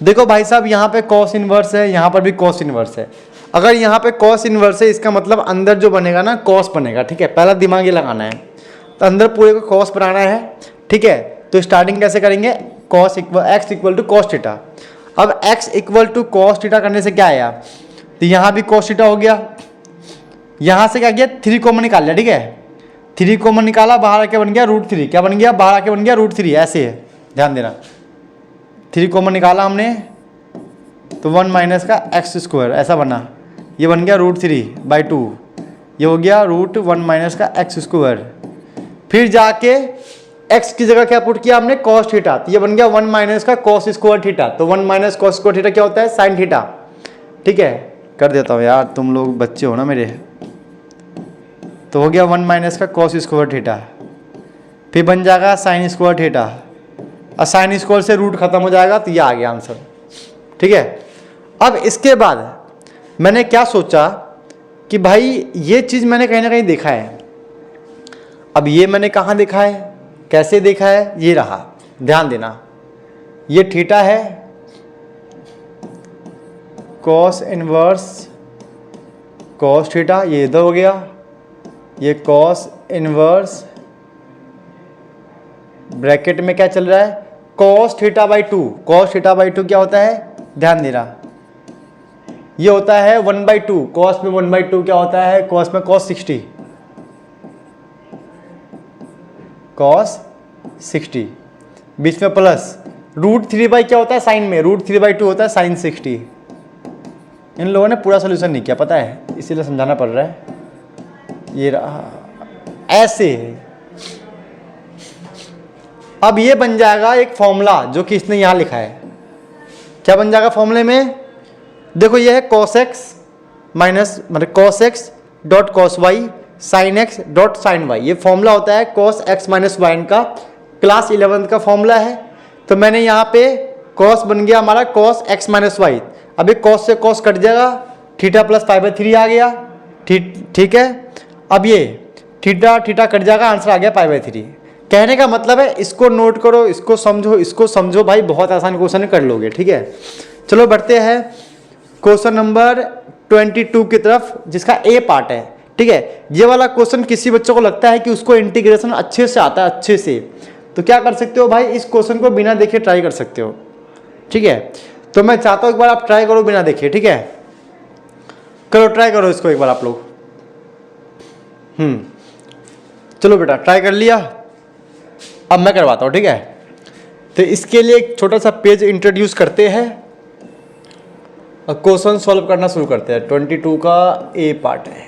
देखो भाई साहब, यहाँ पे कॉस इनवर्स है, यहाँ पर भी कॉस इनवर्स है। अगर यहाँ पे कॉस इनवर्स है, इसका मतलब अंदर जो बनेगा ना कॉस बनेगा। ठीक है, पहला दिमाग ये लगाना है, तो अंदर पूरे को कॉस बनाना है। ठीक है, तो स्टार्टिंग कैसे करेंगे, cos equal x equal to cos theta. अब x equal to cos theta करने से क्या आया, तो यहाँ भी cos थीटा हो गया। यहाँ से क्या किया, 3 कॉमन निकाल लिया, ठीक है, 3 कॉमन निकाला, बाहर आके बन गया √3, क्या बन गया, बाहर आके बन गया √3, ऐसे है, ध्यान देना। 3 कॉमन निकाला हमने तो 1 माइनस का x², ऐसा बना, ये बन गया √3/2, ये हो गया √1 माइनस का x²। फिर जाके x की जगह क्या पुट किया हमने, cos थीटा, तो ये बन गया 1 माइनस का cos² थीटा, तो 1 माइनस cos² थीटा क्या होता है, sin थीटा, ठीक है, कर देता हूँ यार, तुम लोग बच्चे हो ना मेरे। तो हो गया 1 माइनस का cos² थीटा, फिर बन जाएगा sin² थीटा, और sin² से रूट खत्म हो जाएगा, तो ये आ गया आंसर, ठीक है। अब इसके बाद मैंने क्या सोचा कि भाई ये चीज़ मैंने कहीं ना कहीं देखा है। अब ये मैंने कहाँ देखा है, कैसे देखा है, ये रहा, ध्यान देना, ये थीटा है, cos इनवर्स cos थीटा, ये इधर हो गया, ये cos इनवर्स ब्रैकेट में क्या चल रहा है, cos θ/2, cos θ/2 क्या होता है, ध्यान देना, ये होता है 1/2, cos में 1/2 क्या होता है, cos में cos 60, cos 60, बीच में प्लस, √3 क्या होता है साइन में, √3/2 होता है sin 60। इन लोगों ने पूरा सोल्यूशन नहीं किया, पता है, इसीलिए समझाना पड़ रहा है। ये रहा, ऐसे अब ये बन जाएगा एक फॉर्मूला जो कि इसने यहां लिखा है। क्या बन जाएगा फॉर्मूले में, देखो ये है cos x माइनस मतलब cos x dot cos y sin x dot sin y, ये फॉर्मूला होता है cos x माइनस वाई का, क्लास 11 का फॉर्मूला है। तो मैंने यहाँ पे cos बन गया हमारा cos x माइनस वाई, अभी cos से cos कट जाएगा, थीटा प्लस π/3 आ गया, ठीक है। अब ये थीटा थीटा कट जाएगा, आंसर आ गया π/3। कहने का मतलब है इसको नोट करो, इसको समझो भाई, बहुत आसान क्वेश्चन कर लोगे, ठीक है। चलो बढ़ते हैं क्वेश्चन नंबर 22 की तरफ, जिसका ए पार्ट है, ठीक है। ये वाला क्वेश्चन किसी बच्चों को लगता है कि उसको इंटीग्रेशन अच्छे से आता है, अच्छे से, तो क्या कर सकते हो भाई, इस क्वेश्चन को बिना देखे ट्राई कर सकते हो, ठीक है। तो मैं चाहता हूं एक बार आप ट्राई करो बिना देखे, ठीक है, करो ट्राई करो इसको एक बार आप लोग। चलो बेटा ट्राई कर लिया, अब मैं करवाता हूं, ठीक है। तो इसके लिए एक छोटा सा पेज इंट्रोड्यूस करते हैं और क्वेश्चन सॉल्व करना शुरू करते हैं। 22 का ए पार्ट है,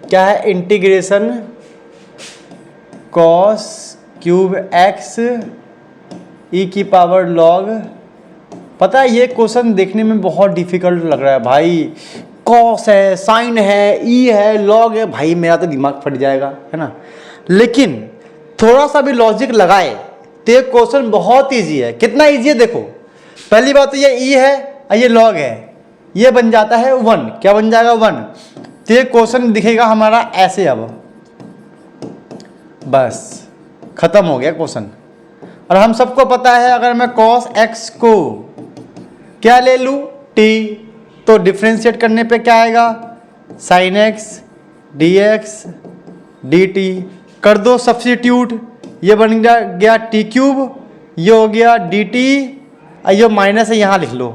क्या है, integration cos cube x e की पावर log। पता है ये क्वेश्चन देखने में बहुत डिफिकल्ट लग रहा है भाई, cos है, साइन है, e है, log है, भाई मेरा तो दिमाग फट जाएगा, है ना। लेकिन थोड़ा सा भी लॉजिक लगाए तो ये क्वेश्चन बहुत इजी है। कितना इजी है देखो, पहली बात तो ये e है और ये log है, ये बन जाता है 1, क्या बन जाएगा 1। तो ये क्वेश्चन दिखेगा हमारा ऐसे, अब बस खत्म हो गया क्वेश्चन। और हम सबको पता है अगर मैं cos x को क्या ले लूं t, तो डिफ्रेंशिएट करने पे क्या आएगा, sin x dx dt, कर दो सब्स्टिट्यूट, ये बन गया t³, ये हो गया dt, ये माइनस है यहाँ लिख लो।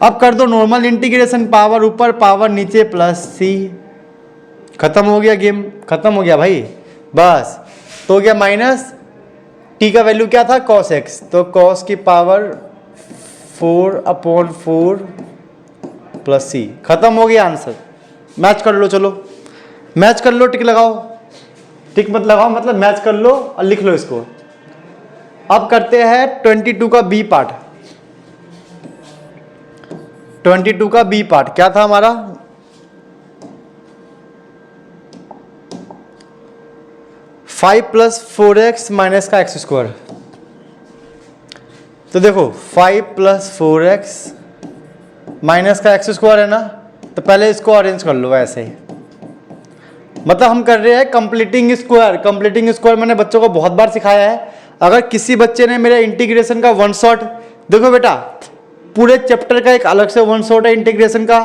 अब कर दो नॉर्मल इंटीग्रेशन, पावर ऊपर पावर नीचे प्लस c, खत्म हो गया, गेम खत्म हो गया भाई, बस। तो हो गया माइनस, t का वैल्यू क्या था cos x, तो cos की पावर 4/4 प्लस c, खत्म हो गया आंसर। मैच कर लो, चलो मैच कर लो, टिक लगाओ, टिक मत लगाओ मतलब मैच कर लो और लिख लो इसको। अब करते हैं 22 का बी पार्ट। 22 का बी पार्ट क्या था हमारा, फाइव प्लस 4x माइनस का x²। तो देखो 5 प्लस 4x माइनस का x² है ना, तो पहले इसको अरेंज कर लो ऐसे ही, मतलब हम कर रहे हैं कंप्लीटिंग स्क्वायर। कंप्लीटिंग स्क्वायर मैंने बच्चों को बहुत बार सिखाया है। अगर किसी बच्चे ने मेरे इंटीग्रेशन का वन शॉट, देखो बेटा पूरे चैप्टर का एक अलग से वन शॉट है इंटीग्रेशन का,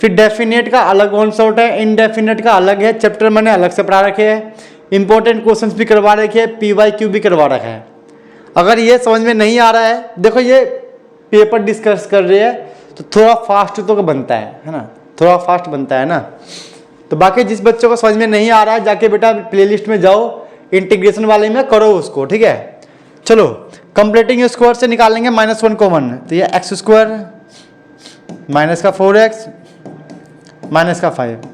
फिर डेफिनेट का अलग वन शॉट है, इनडेफिनेट का अलग है, चैप्टर मैंने अलग से पढ़ा रखे हैं, इंपॉर्टेंट क्वेश्चंस भी करवा रखे हैं, PYQ भी करवा रखा है। अगर ये समझ में नहीं आ रहा है, देखो ये पेपर डिस्कस कर रहे हैं, तो थोड़ा फास्ट तो बनता है ना, थोड़ा फास्ट बनता है ना। तो बाकी जिस बच्चों को समझ में नहीं आ रहा है जाके बेटा प्लेलिस्ट में जाओ, इंटीग्रेशन वाले में करो उसको, ठीक है। चलो कंप्लीटिंग स्क्वायर से निकालेंगे -1 कॉमन, तो ये एक्स स्क्वायर माइनस का 4x माइनस का 5,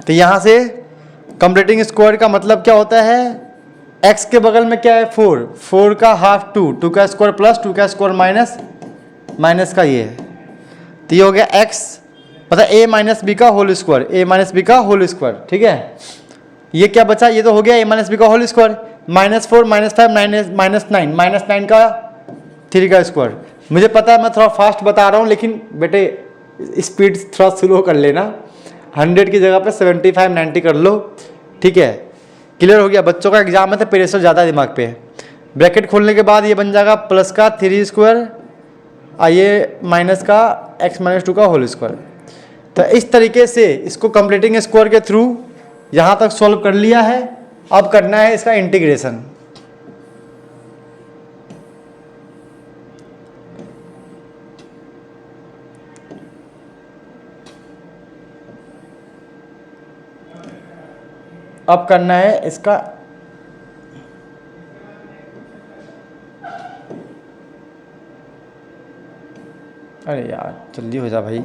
तो यहां से कंप्लीटिंग स्क्वायर का मतलब क्या होता है, x के बगल में क्या है 4, 4 का हाफ 2, 2 का स्क्वायर प्लस 2 का स्क्वायर माइनस का ये, तो ये हो गया x मतलब a माइनस बी का whole square, a minus B का होल स्क्वायर, ठीक है। ये क्या बचा, ये तो हो गया a माइनस बी का होल स्क्वायर, -4 -5 -9 का 3 का स्क्वायर। मुझे पता है मैं थोड़ा फास्ट बता रहा हूँ, लेकिन बेटे स्पीड थोड़ा स्लो कर लेना, 100 की जगह पे 75 90 कर लो, ठीक है। क्लियर हो गया, बच्चों का एग्जाम है तो प्रेशर ज़्यादा दिमाग पे। ब्रैकेट खोलने के बाद ये बन जाएगा प्लस का 3 स्क्वायर, ये माइनस का x - 2 का होल स्क्वायर। तो इस तरीके से इसको कंप्लीटिंग स्क्वायर के थ्रू यहाँ तक सॉल्व कर लिया है। अब करना है इसका इंटीग्रेशन। अब करना है इसका अरे यार जल्दी हो जा भाई।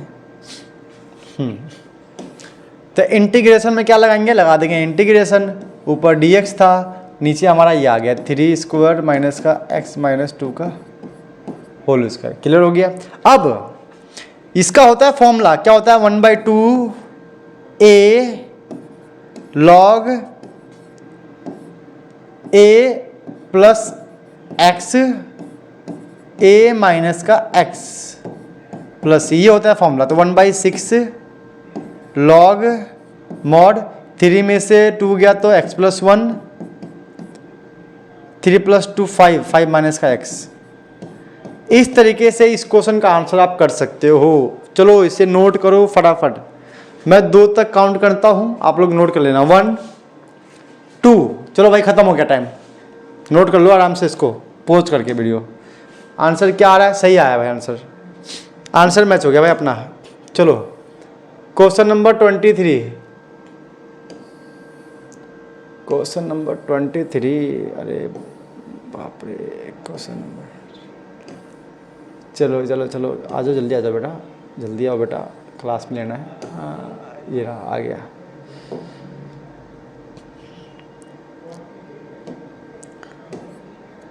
तो इंटीग्रेशन में क्या लगाएंगे, लगा देंगे इंटीग्रेशन, ऊपर dx था, नीचे हमारा ये आ गया 3 स्क्वायर माइनस का x - 2 का होल स्क्वायर। क्लियर हो गया। अब इसका होता है फॉर्मूला, क्या होता है 1/2 a log a plus x a minus का x प्लस, ये होता है फॉर्मूला। तो 1/6 log मॉड 3 में से 2 गया तो x + 1, 3 + 2 5, 5 माइनस का x। इस तरीके से इस क्वेश्चन का आंसर आप कर सकते हो। चलो इसे नोट करो फटाफट, मैं 2 तक काउंट करता हूं, आप लोग नोट कर लेना। 1 2, चलो भाई खत्म हो गया टाइम, नोट कर लो आराम से इसको पोस्ट करके वीडियो। आंसर क्या आ रहा है, सही आया भाई, आंसर मैच हो गया भाई अपना। चलो क्वेश्चन नंबर 23, क्वेश्चन नंबर 23, अरे बाप रे क्वेश्चन नंबर, चलो चलो चलो आ जाओ, जल्दी आ जाओ बेटा, जल्दी आओ बेटा, क्लास में लेना है। हाँ ये रहा, आ गया।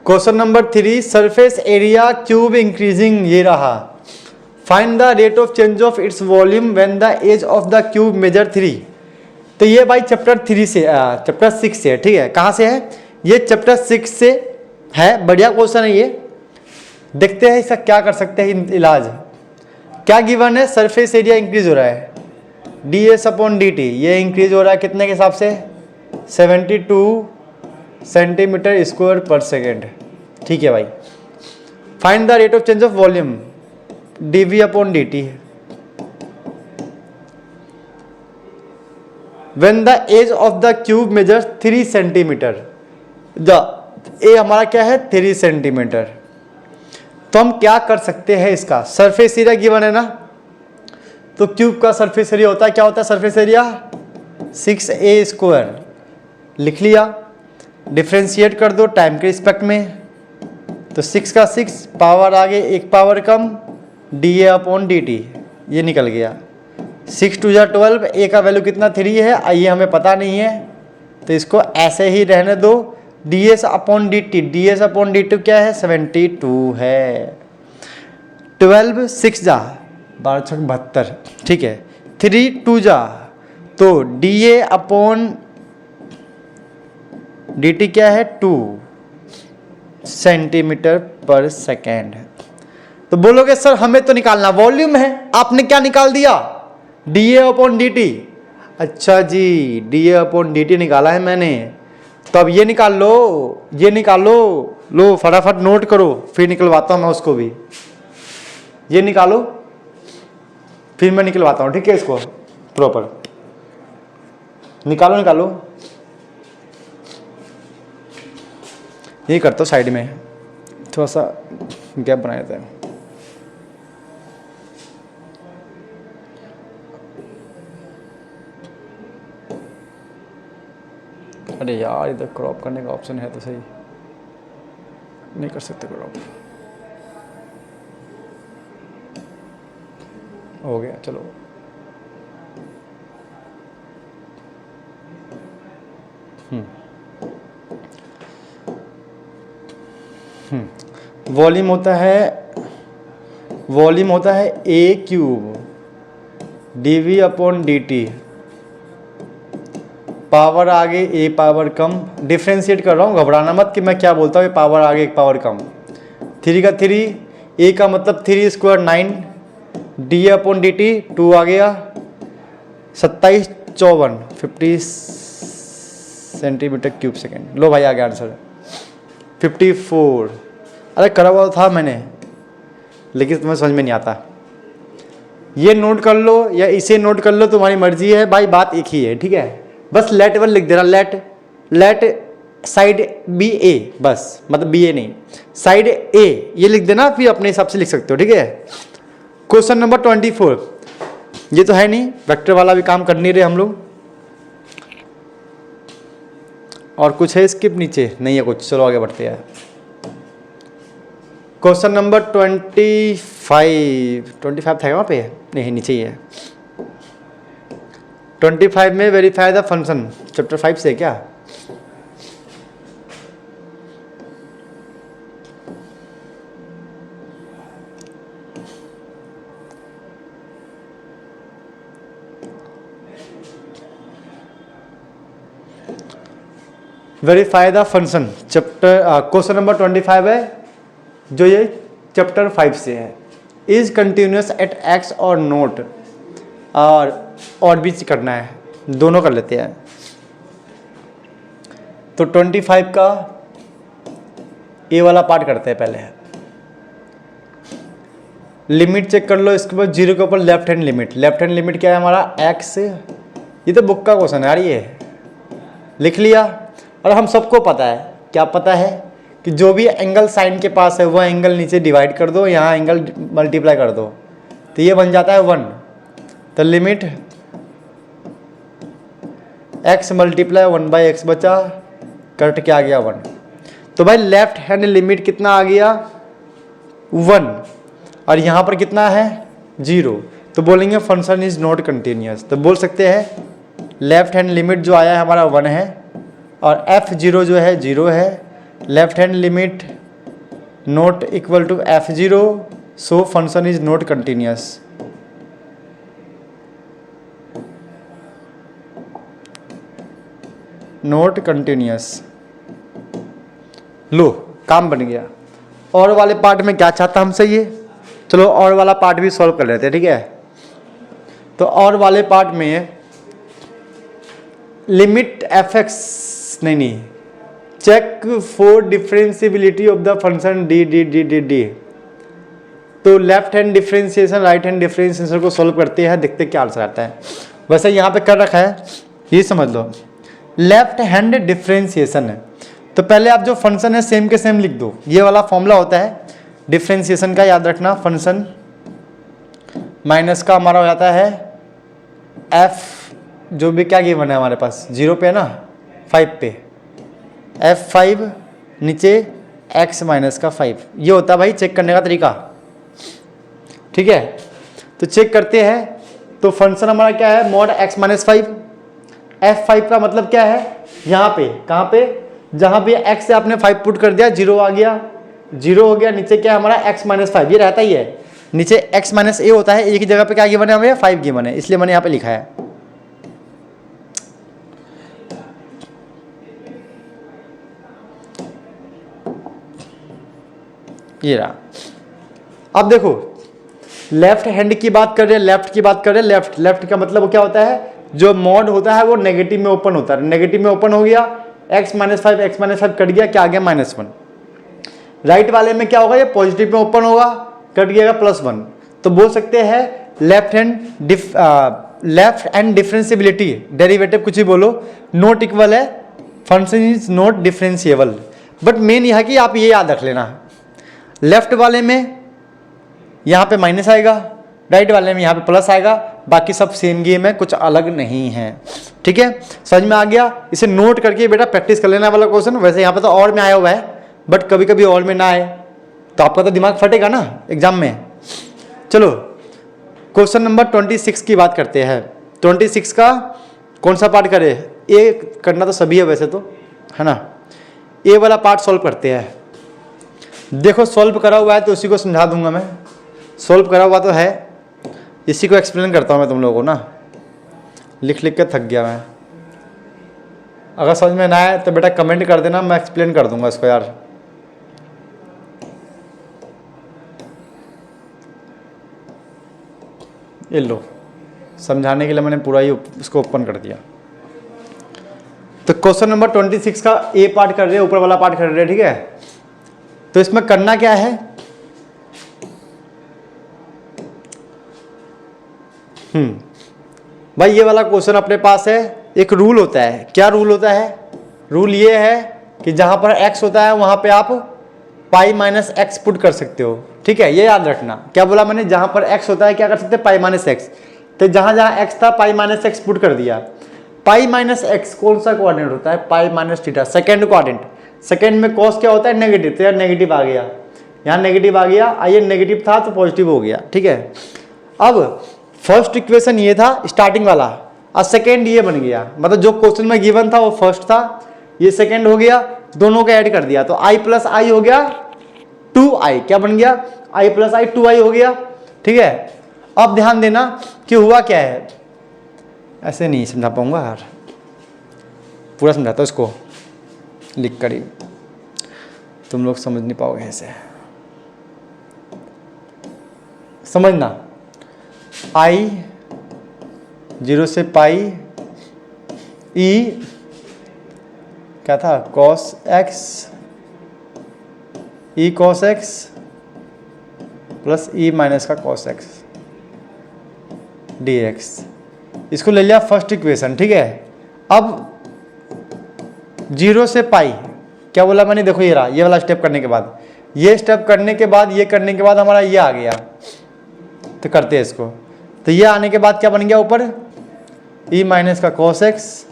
Question number 3, surface area cube increasing, ये रहा। Find the rate of change of its volume when the edge of the cube measure 3। तो ये भाई चैप्टर 3 से चैप्टर 6 से है, ठीक है। कहाँ से है, ये चैप्टर 6 से है। बढ़िया क्वेश्चन है ये, देखते हैं इसका क्या कर सकते हैं इलाज। क्या गिवन है, सरफेस एरिया इंक्रीज हो रहा है ds/dt, ये इंक्रीज हो रहा है कितने के हिसाब से, 72 सेंटीमीटर स्क्वायर पर सेकेंड, ठीक है भाई। Find the rate of change of volume dv/dt when the edge of the cube measure 3 centimetre, a हमारा क्या है 3 सेंटीमीटर। तो हम क्या कर सकते हैं, इसका सरफेस एरिया गिवन है ना, तो क्यूब का सरफेस एरिया होता है, क्या होता है सरफेस एरिया 6a², लिख लिया। डिफ्रेंशिएट कर दो टाइम के रिस्पेक्ट में, तो 6 का 6 पावर आगे, एक पावर कम, dA/dt, ये निकल गया। 6 2 जा 12, a का वैल्यू कितना 3 है, ये हमें पता नहीं है, तो इसको ऐसे ही रहने दो। ds/dt क्या है 72 है। 12 6 जा 12 6 72, ठीक है। 3 2 जा, तो dA/dt क्या है 2 सेंटीमीटर पर सेकेंड। तो बोलोगे सर हमें तो निकालना वॉल्यूम है, आपने क्या निकाल दिया dA/dt। अच्छा जी, dA/dt निकाला है मैंने, तो अब ये निकाल लो, ये निकाल लो, लो फटाफट नोट करो, फिर निकलवाता हूँ मैं उसको भी। ये निकालो फिर मैं निकलवाता हूँ, ठीक है। इसको प्रॉपर निकालो, निकालो। ये करता हूँ साइड में, थोड़ा सा गैप बनाया जाता है। अरे यार इधर क्रॉप करने का ऑप्शन है तो सही, नहीं कर सकते क्रॉप। हो गया, चलो। वॉल्यूम होता है a cube dv upon dt, power आगे ए पावर कम, डिफ्रेंशिएट कर रहा हूँ, घबराना मत कि मैं क्या बोलता हूँ, ये पावर आगे एक पावर कम, 3 का 3, ए का मतलब 3 square 9, D upon D T 2 आ गया, 27 54 50 सेंटीमीटर क्यूब सेकेंड। लो भाई आ गया आंसर 54। अरे करा हुआ था मैंने, लेकिन तुम्हें समझ में नहीं आता। ये नोट कर लो या इसे नोट कर लो, तुम्हारी मर्जी है भाई, बात एक ही है, ठीक है। बस लेट वन लिख देना, लेट साइड बी ए, बस मतलब बी ए नहीं, साइड ए ये लिख देना, फिर अपने हिसाब से लिख सकते हो, ठीक है। क्वेश्चन नंबर 24, ये तो है नहीं, वेक्टर वाला भी काम कर नहीं रहे हम लोग। और कुछ है स्किप, नीचे नहीं है कुछ, चलो आगे बढ़ते हैं। क्वेश्चन नंबर 25 था वहाँ पे, नहीं नीचे ही है। 25 में वेरीफाई द फंक्शन, चैप्टर 5 से क्या? Verify the function chapter, question number 25 है जो ये चैप्टर 5 से है। इज कंटिन्यूस एट एक्स और नोट, और भी करना है, दोनों कर लेते हैं। तो 25 का ए वाला पार्ट करते हैं पहले। लिमिट चेक कर लो, इसके बाद 0 के ऊपर left hand limit. Left hand limit क्या है हमारा? एक्स। ये तो बुक का क्वेश्चन है यार, ये लिख लिया। और हम सबको पता है, क्या पता है कि जो भी एंगल साइन के पास है वह एंगल नीचे डिवाइड कर दो, यहाँ एंगल मल्टीप्लाई कर दो, तो ये बन जाता है 1। तो लिमिट x मल्टीप्लाई 1/x बचा, कट के आ गया 1। तो भाई लेफ्ट हैंड लिमिट कितना आ गया? 1। और यहाँ पर कितना है? 0। तो बोलेंगे फंक्शन इज नॉट कंटिन्यूअस। तो बोल सकते हैं लेफ्ट हैंड लिमिट जो आया है हमारा 1 है, और f0 जो है 0 है। Left hand limit not equal to f0, so function is not continuous. Not continuous. लो काम बन गया। और वाले पार्ट में क्या चाहता हमसे ये? चलो और वाला पार्ट भी सॉल्व कर लेते हैं, ठीक है। तो और वाले पार्ट में लिमिट fx नहीं, check for differentiability of the function D. तो left hand differentiation right hand differentiation को सॉल्व करते हैं, देखते क्या आंसर आता है। वैसे यहाँ पे कर रखा है, ये समझ लो लेफ्ट हैंड डिफरेंशिएशन है। तो पहले आप जो फंक्शन है सेम के सेम लिख दो। ये वाला फॉर्मूला होता है डिफरेंशिएशन का, याद रखना। फंक्शन माइनस का हमारा हो जाता है एफ, जो भी क्या गिवन है हमारे पास 0 पे है ना, 5 पे, f5 नीचे x माइनस का 5। ये होता है भाई चेक करने का तरीका, ठीक है। तो चेक करते हैं। तो फंक्शन हमारा क्या है? Mod x minus 5। f5 का मतलब क्या है? यहाँ पे, कहाँ पे? जहाँ पे x से आपने 5 पुट कर दिया, 0 आ गया, 0 हो गया। नीचे क्या है हमारा? x माइनस 5, ये रहता ही है। नीचे x माइनस a होता है, एक ही जगह पे क्या गिवन है हमें? 5 गिवन है, इसलिए मैंने यहाँ पे लिखा है। ये रहा। अब देखो लेफ्ट हैंड की बात कर रहे हैं, लेफ्ट की बात कर रहे हैं। लेफ्ट का मतलब क्या होता है? जो मॉड होता है वो नेगेटिव में ओपन होता है। नेगेटिव में ओपन हो गया, x माइनस 5 कट गया, क्या आ गया? -1। राइट वाले में क्या होगा? ये पॉजिटिव में ओपन होगा, कट गया +1। तो बोल सकते हैं लेफ्ट हैंड डिफरेंशिएबिलिटी, डेरिवेटिव कुछ ही बोलो, नॉट इक्वल है, function is not differentiable. But main यह है कि आप ये याद रख लेना, लेफ्ट वाले में यहाँ पे माइनस आएगा, राइट वाले में यहाँ पे प्लस आएगा। बाकी सब सेम गेम है, कुछ अलग नहीं है। ठीक है, समझ में आ गया। इसे नोट करके बेटा प्रैक्टिस कर लेना वाला क्वेश्चन। वैसे यहाँ पे तो और में आया हुआ है, बट कभी कभी और में ना आए तो आपका तो दिमाग फटेगा ना एग्जाम में। चलो क्वेश्चन नंबर 26 की बात करते हैं। 26 का कौन सा पार्ट करे? ए करना तो सभी है वैसे तो, है ना। ए वाला पार्ट सॉल्व करते हैं। देखो सॉल्व करा हुआ है तो उसी को समझा दूंगा मैं। सॉल्व करा हुआ तो है, इसी को एक्सप्लेन करता हूँ मैं तुम लोगों को ना। लिख लिख के थक गया मैं। अगर समझ में ना आए तो बेटा कमेंट कर देना, मैं एक्सप्लेन कर दूंगा इसको यार। ये लो, समझाने के लिए मैंने पूरा ही इसको ओपन कर दिया। तो क्वेश्चन नंबर 26 का ए पार्ट कर रहे हैं, ऊपर वाला पार्ट कर रहे हैं। ठीक है, तो इसमें करना क्या है? भाई ये वाला क्वेश्चन अपने पास है। एक रूल होता है। क्या रूल होता है? रूल ये है कि जहां पर x होता है वहां पे आप पाई माइनस एक्स पुट कर सकते हो। ठीक है, ये याद रखना। क्या बोला मैंने? जहां पर x होता है क्या कर सकते हैं? Pi minus x. तो जहां जहां x था पाई माइनस एक्स पुट कर दिया। पाई माइनस एक्स कौन सा कोऑर्डिनेट होता है? Pi minus theta, second coordinate. Second में कॉस क्या होता है? नेगेटिव। तो यार नेगेटिव आ गया, यहाँ नेगेटिव आ गया। आइए नेगेटिव था तो पॉजिटिव हो गया। ठीक है, अब फर्स्ट इक्वेशन ये था स्टार्टिंग वाला, और सेकेंड ये बन गया। मतलब जो क्वेश्चन में गिवन था वो फर्स्ट था, ये सेकेंड हो गया। दोनों को ऐड कर दिया तो i प्लस आई हो गया 2i। क्या बन गया? i प्लस आई 2i हो गया। ठीक है, अब ध्यान देना कि हुआ क्या है। ऐसे नहीं समझा पाऊंगा यार, पूरा समझाता हूं इसको लिख कर ही, तुम लोग समझ नहीं पाओगे ऐसे। समझना, i 0 से पाई ई क्या था? Cos x, e cos x plus e minus का कॉस एक्स डी एक्स। इसको ले लिया फर्स्ट इक्वेशन। ठीक है, अब 0 से पाई क्या बोला मैंने? देखो ये रहा, ये वाला स्टेप करने के बाद, ये स्टेप करने के बाद, ये करने के बाद हमारा ये आ गया। तो करते हैं इसको। तो ये आने के बाद क्या बन गया? ऊपर ई माइनस का कॉस एक्स,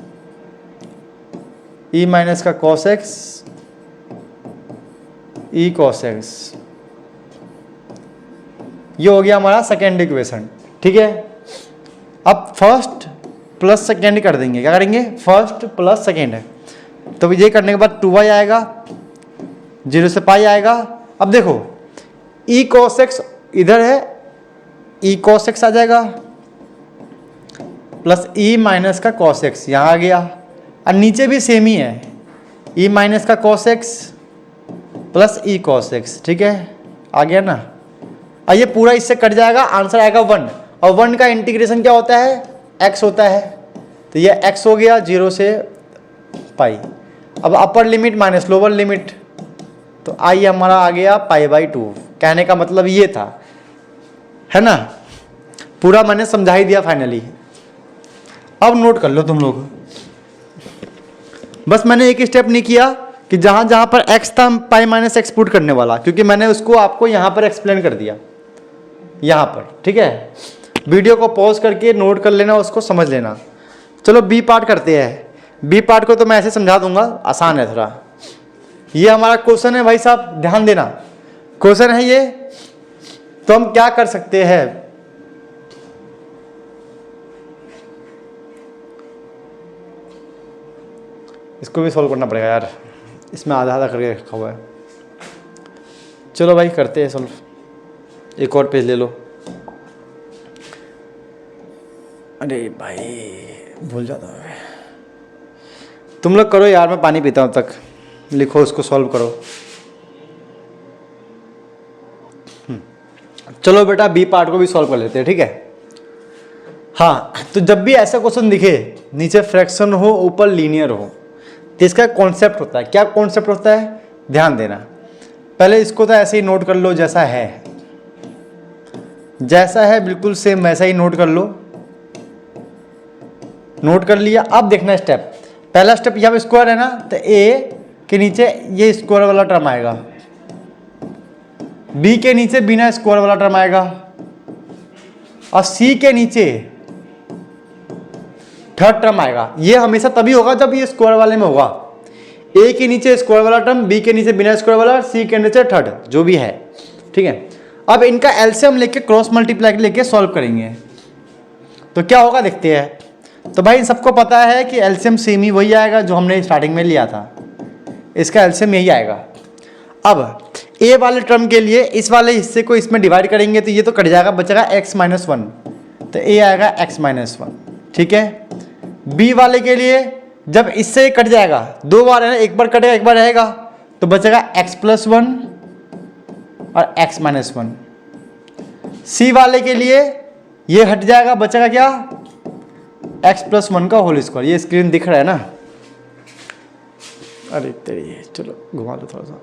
ई माइनस का cos x, e cos x. ये हो गया हमारा सेकेंड इक्वेशन। ठीक है, अब फर्स्ट प्लस सेकेंड कर देंगे। क्या करेंगे? फर्स्ट प्लस सेकेंड है। तो ये करने के बाद 2y आएगा, 0 से पाई आएगा। अब देखो ई कॉस एक्स इधर है, ई कॉस एक्स आ जाएगा प्लस ई माइनस का कॉस एक्स यहाँ आ गया, और नीचे भी सेम ही है, ई माइनस का कॉस एक्स प्लस ई कॉस एक्स। ठीक है, आ गया ना। और ये पूरा इससे कट जाएगा, आंसर आएगा 1। और 1 का इंटीग्रेशन क्या होता है? x होता है। तो ये x हो गया 0 से पाई। अब upper limit minus lower limit, तो i हमारा आ गया पाई/2। कहने का मतलब ये था, है ना। पूरा मैंने समझा ही दिया फाइनली। अब नोट कर लो तुम लोग, बस मैंने एक स्टेप नहीं किया कि जहां जहां पर x था पाई माइनस एक्स पुट करने वाला, क्योंकि मैंने उसको आपको यहां पर एक्सप्लेन कर दिया यहां पर। ठीक है, वीडियो को पॉज करके नोट कर लेना, उसको समझ लेना। चलो बी पार्ट करते हैं। बी पार्ट को तो मैं ऐसे समझा दूंगा, आसान है थोड़ा। ये हमारा क्वेश्चन है भाई साहब, ध्यान देना। क्वेश्चन है ये, तो हम क्या कर सकते हैं? इसको भी सॉल्व करना पड़ेगा यार, इसमें आधा आधा करके रखा हुआ है। चलो भाई करते हैं सॉल्व। एक और पेज ले लो। अरे भाई भूल जाता हूँ। तुम लोग करो यार, मैं पानी पीता हूँ तक। लिखो, उसको सॉल्व करो। चलो बेटा बी पार्ट को भी सॉल्व कर लेते हैं। ठीक है, हाँ। तो जब भी ऐसा क्वेश्चन दिखे, नीचे फ्रैक्शन हो ऊपर लीनियर हो, तो इसका कॉन्सेप्ट होता है। क्या कॉन्सेप्ट होता है? ध्यान देना। पहले इसको तो ऐसे ही नोट कर लो, जैसा है जैसा है बिल्कुल सेम वैसा ही नोट कर लो। नोट कर लिया। अब देखना स्टेप। पहला स्टेप यहाँ पे स्क्वायर है ना, तो ए के नीचे ये स्क्वायर वाला टर्म आएगा, बी के नीचे बिना स्क्वायर वाला टर्म आएगा, और सी के नीचे थर्ड टर्म आएगा। ये हमेशा तभी होगा जब ये स्क्वायर वाले में होगा, ए के नीचे स्क्वायर वाला टर्म, बी के नीचे बिना स्क्वायर वाला, सी के नीचे थर्ड, जो भी है, ठीक है। अब इनका एलसीएम लेके क्रॉस मल्टीप्लाई लेके सॉल्व करेंगे तो क्या होगा देखते हैं। तो भाई इन सबको पता है कि एलसीएम सेम ही वही आएगा जो हमने स्टार्टिंग में लिया था, इसका एलसीएम यही आएगा। अब ए वाले टर्म के लिए इस वाले हिस्से को इसमें डिवाइड करेंगे तो ये तो कट जाएगा, बचेगा x माइनस वन, तो ए आएगा x माइनस वन, ठीक है। बी वाले के लिए जब इससे कट जाएगा, दो बार है ना, एक बार कटेगा एक बार रहेगा, तो बचेगा x प्लस वन और x माइनस वन। सी वाले के लिए ये हट जाएगा, बचेगा क्या, x प्लस वन का होल स्क्वायर। ये स्क्रीन दिख रहा है ना, अरे तेरी, चलो घुमा दो थोड़ा सा,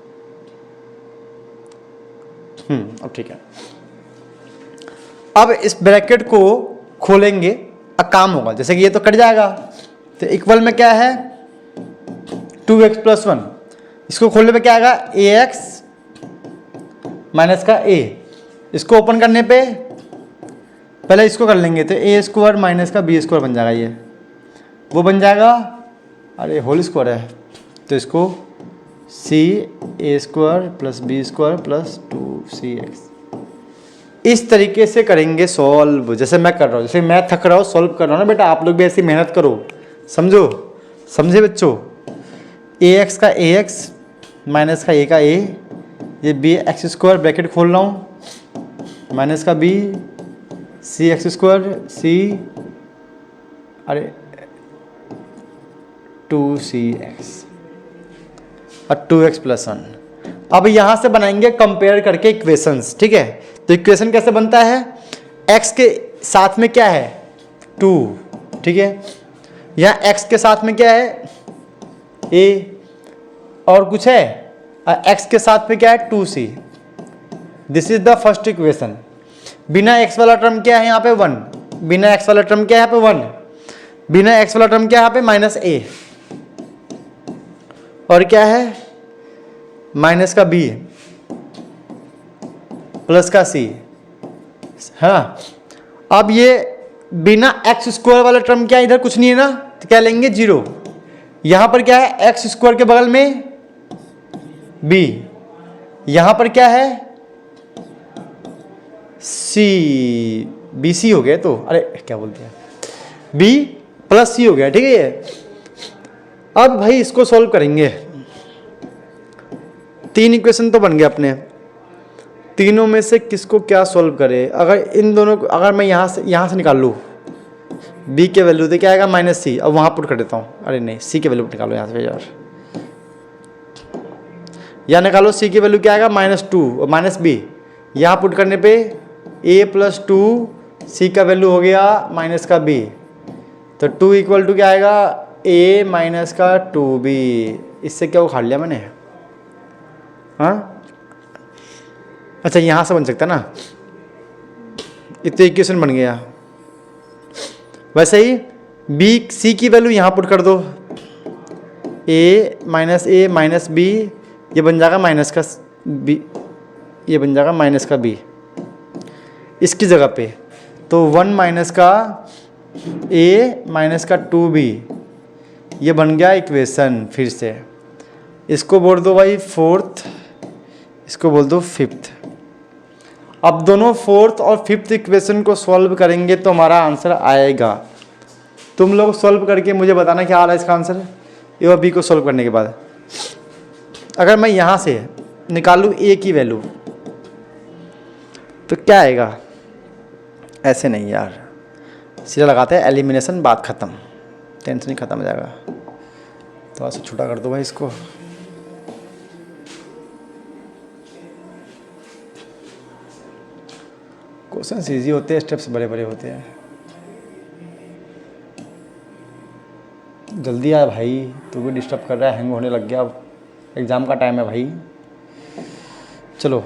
अब ठीक है। अब इस ब्रैकेट को खोलेंगे, अब काम होगा, जैसे कि ये तो कट जाएगा, तो इक्वल में क्या है 2x प्लस वन, इसको खोलने पे क्या आएगा ax माइनस का a, इसको ओपन करने पे पहले इसको कर लेंगे तो a स्क्वायर माइनस का b स्क्वायर बन जाएगा, ये वो बन जाएगा, अरे होल स्क्वायर है तो इसको c a square plus b square plus 2cx। इस तरीके से करेंगे सॉल्व, जैसे मैं कर रहा हूँ, जैसे मैं थक रहा हूँ सॉल्व कर रहा हूँ ना बेटा, आप लोग भी ऐसी मेहनत करो, समझो, समझे बच्चों। ax का ax माइनस का a का a, ये b x स्क्वायर ब्रैकेट खोल रहा हूँ माइनस का b c x square c, अरे 2cx और 2x प्लस वन। अब यहाँ से बनाएंगे कंपेयर करके इक्वेशंस, ठीक है। तो इक्वेशन कैसे बनता है, x के साथ में क्या है 2, ठीक है, यहाँ x के साथ में क्या है a और कुछ है, x के साथ में क्या है 2c। This is the first equation. बिना x वाला टर्म क्या है यहाँ पे 1, बिना x वाला टर्म क्या है यहाँ पे 1, बिना x वाला टर्म क्या है यहाँ पे माइनस a, और क्या है माइनस का b प्लस का c, हाँ। अब ये बिना x स्क्वायर वाला टर्म क्या है, इधर कुछ नहीं है ना, तो क्या लेंगे 0। यहां पर क्या है x स्क्वायर के बगल में b, यहां पर क्या है c, bc हो गया, तो अरे क्या बोल दिया, b प्लस c हो गया, ठीक है ये। अब भाई इसको सॉल्व करेंगे, तीन इक्वेशन तो बन गए अपने, तीनों में से किसको क्या सॉल्व करें। अगर इन दोनों को, अगर मैं यहाँ से निकाल लूँ b के वैल्यू तो क्या आएगा माइनस सी, अब वहाँ पुट कर देता हूँ, अरे नहीं c के वैल्यू निकालो यहाँ से यार, यहाँ निकालो c की वैल्यू क्या आएगा माइनस टू और माइनस b, यहाँ पुट करने पे a प्लस टू, सी का वैल्यू हो गया माइनस का b, तो 2 इक्वल टू क्या आएगा a माइनस का 2b। इससे क्या उखाड़ लिया मैंने, हाँ अच्छा यहाँ से बन सकता है ना, इतने इक्वेशन बन गया। वैसे ही b c की वैल्यू यहाँ पुट कर दो, a माइनस b, ये बन जाएगा माइनस का b, ये बन जाएगा माइनस का b इसकी जगह पे, तो 1 माइनस का a माइनस का 2b, ये बन गया इक्वेशन। फिर से इसको बोल दो भाई फोर्थ, इसको बोल दो फिफ्थ। अब दोनों फोर्थ और फिफ्थ इक्वेशन को सॉल्व करेंगे तो हमारा आंसर आएगा। तुम लोग सॉल्व करके मुझे बताना क्या आ रहा है इसका आंसर, ए और बी को सॉल्व करने के बाद। अगर मैं यहाँ से निकालूँ ए की वैल्यू तो क्या आएगा, ऐसे नहीं यार, सीधा लगाते हैं एलिमिनेशन, बात ख़त्म, टेंशन ही ख़त्म हो जाएगा। थोड़ा सा छोटा कर दो भाई इसको, क्वेश्चन ईजी होते हैं, स्टेप्स बड़े बड़े होते हैं। जल्दी आ भाई, तू भी डिस्टर्ब कर रहा है, हैंग होने लग गया, अब एग्ज़ाम का टाइम है भाई। चलो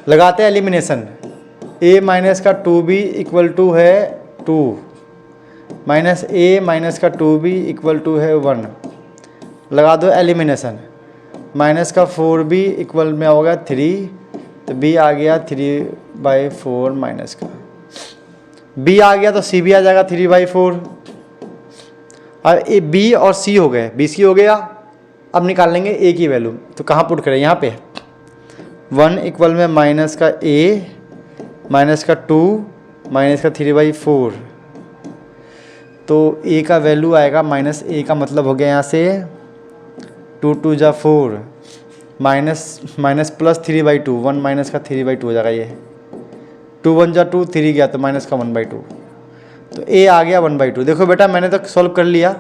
लगाते हैं एलिमिनेशन, a माइनस का 2b इक्वल टू है 2, माइनस a माइनस का 2b इक्वल टू है 1। लगा दो एलिमिनेशन, माइनस का 4b इक्वल में होगा 3, तो b आ गया 3/4 माइनस का b आ गया, तो c भी आ जाएगा 3/4। और ए बी और सी हो गए, बी सी हो गया। अब निकाल लेंगे ए की वैल्यू, तो कहाँ पुट करें, यहाँ पे 1 इक्वल में माइनस का ए माइनस का 2 माइनस का 3/4, तो ए का वैल्यू आएगा माइनस ए का मतलब हो गया यहाँ से 2 2 जा 4 माइनस प्लस 3/2, 1 माइनस का 3/2 हो जाएगा, ये 2 1 जा 2, 3 गया तो माइनस का 1/2, तो ए आ गया 1/2। देखो बेटा मैंने तो सॉल्व कर लिया,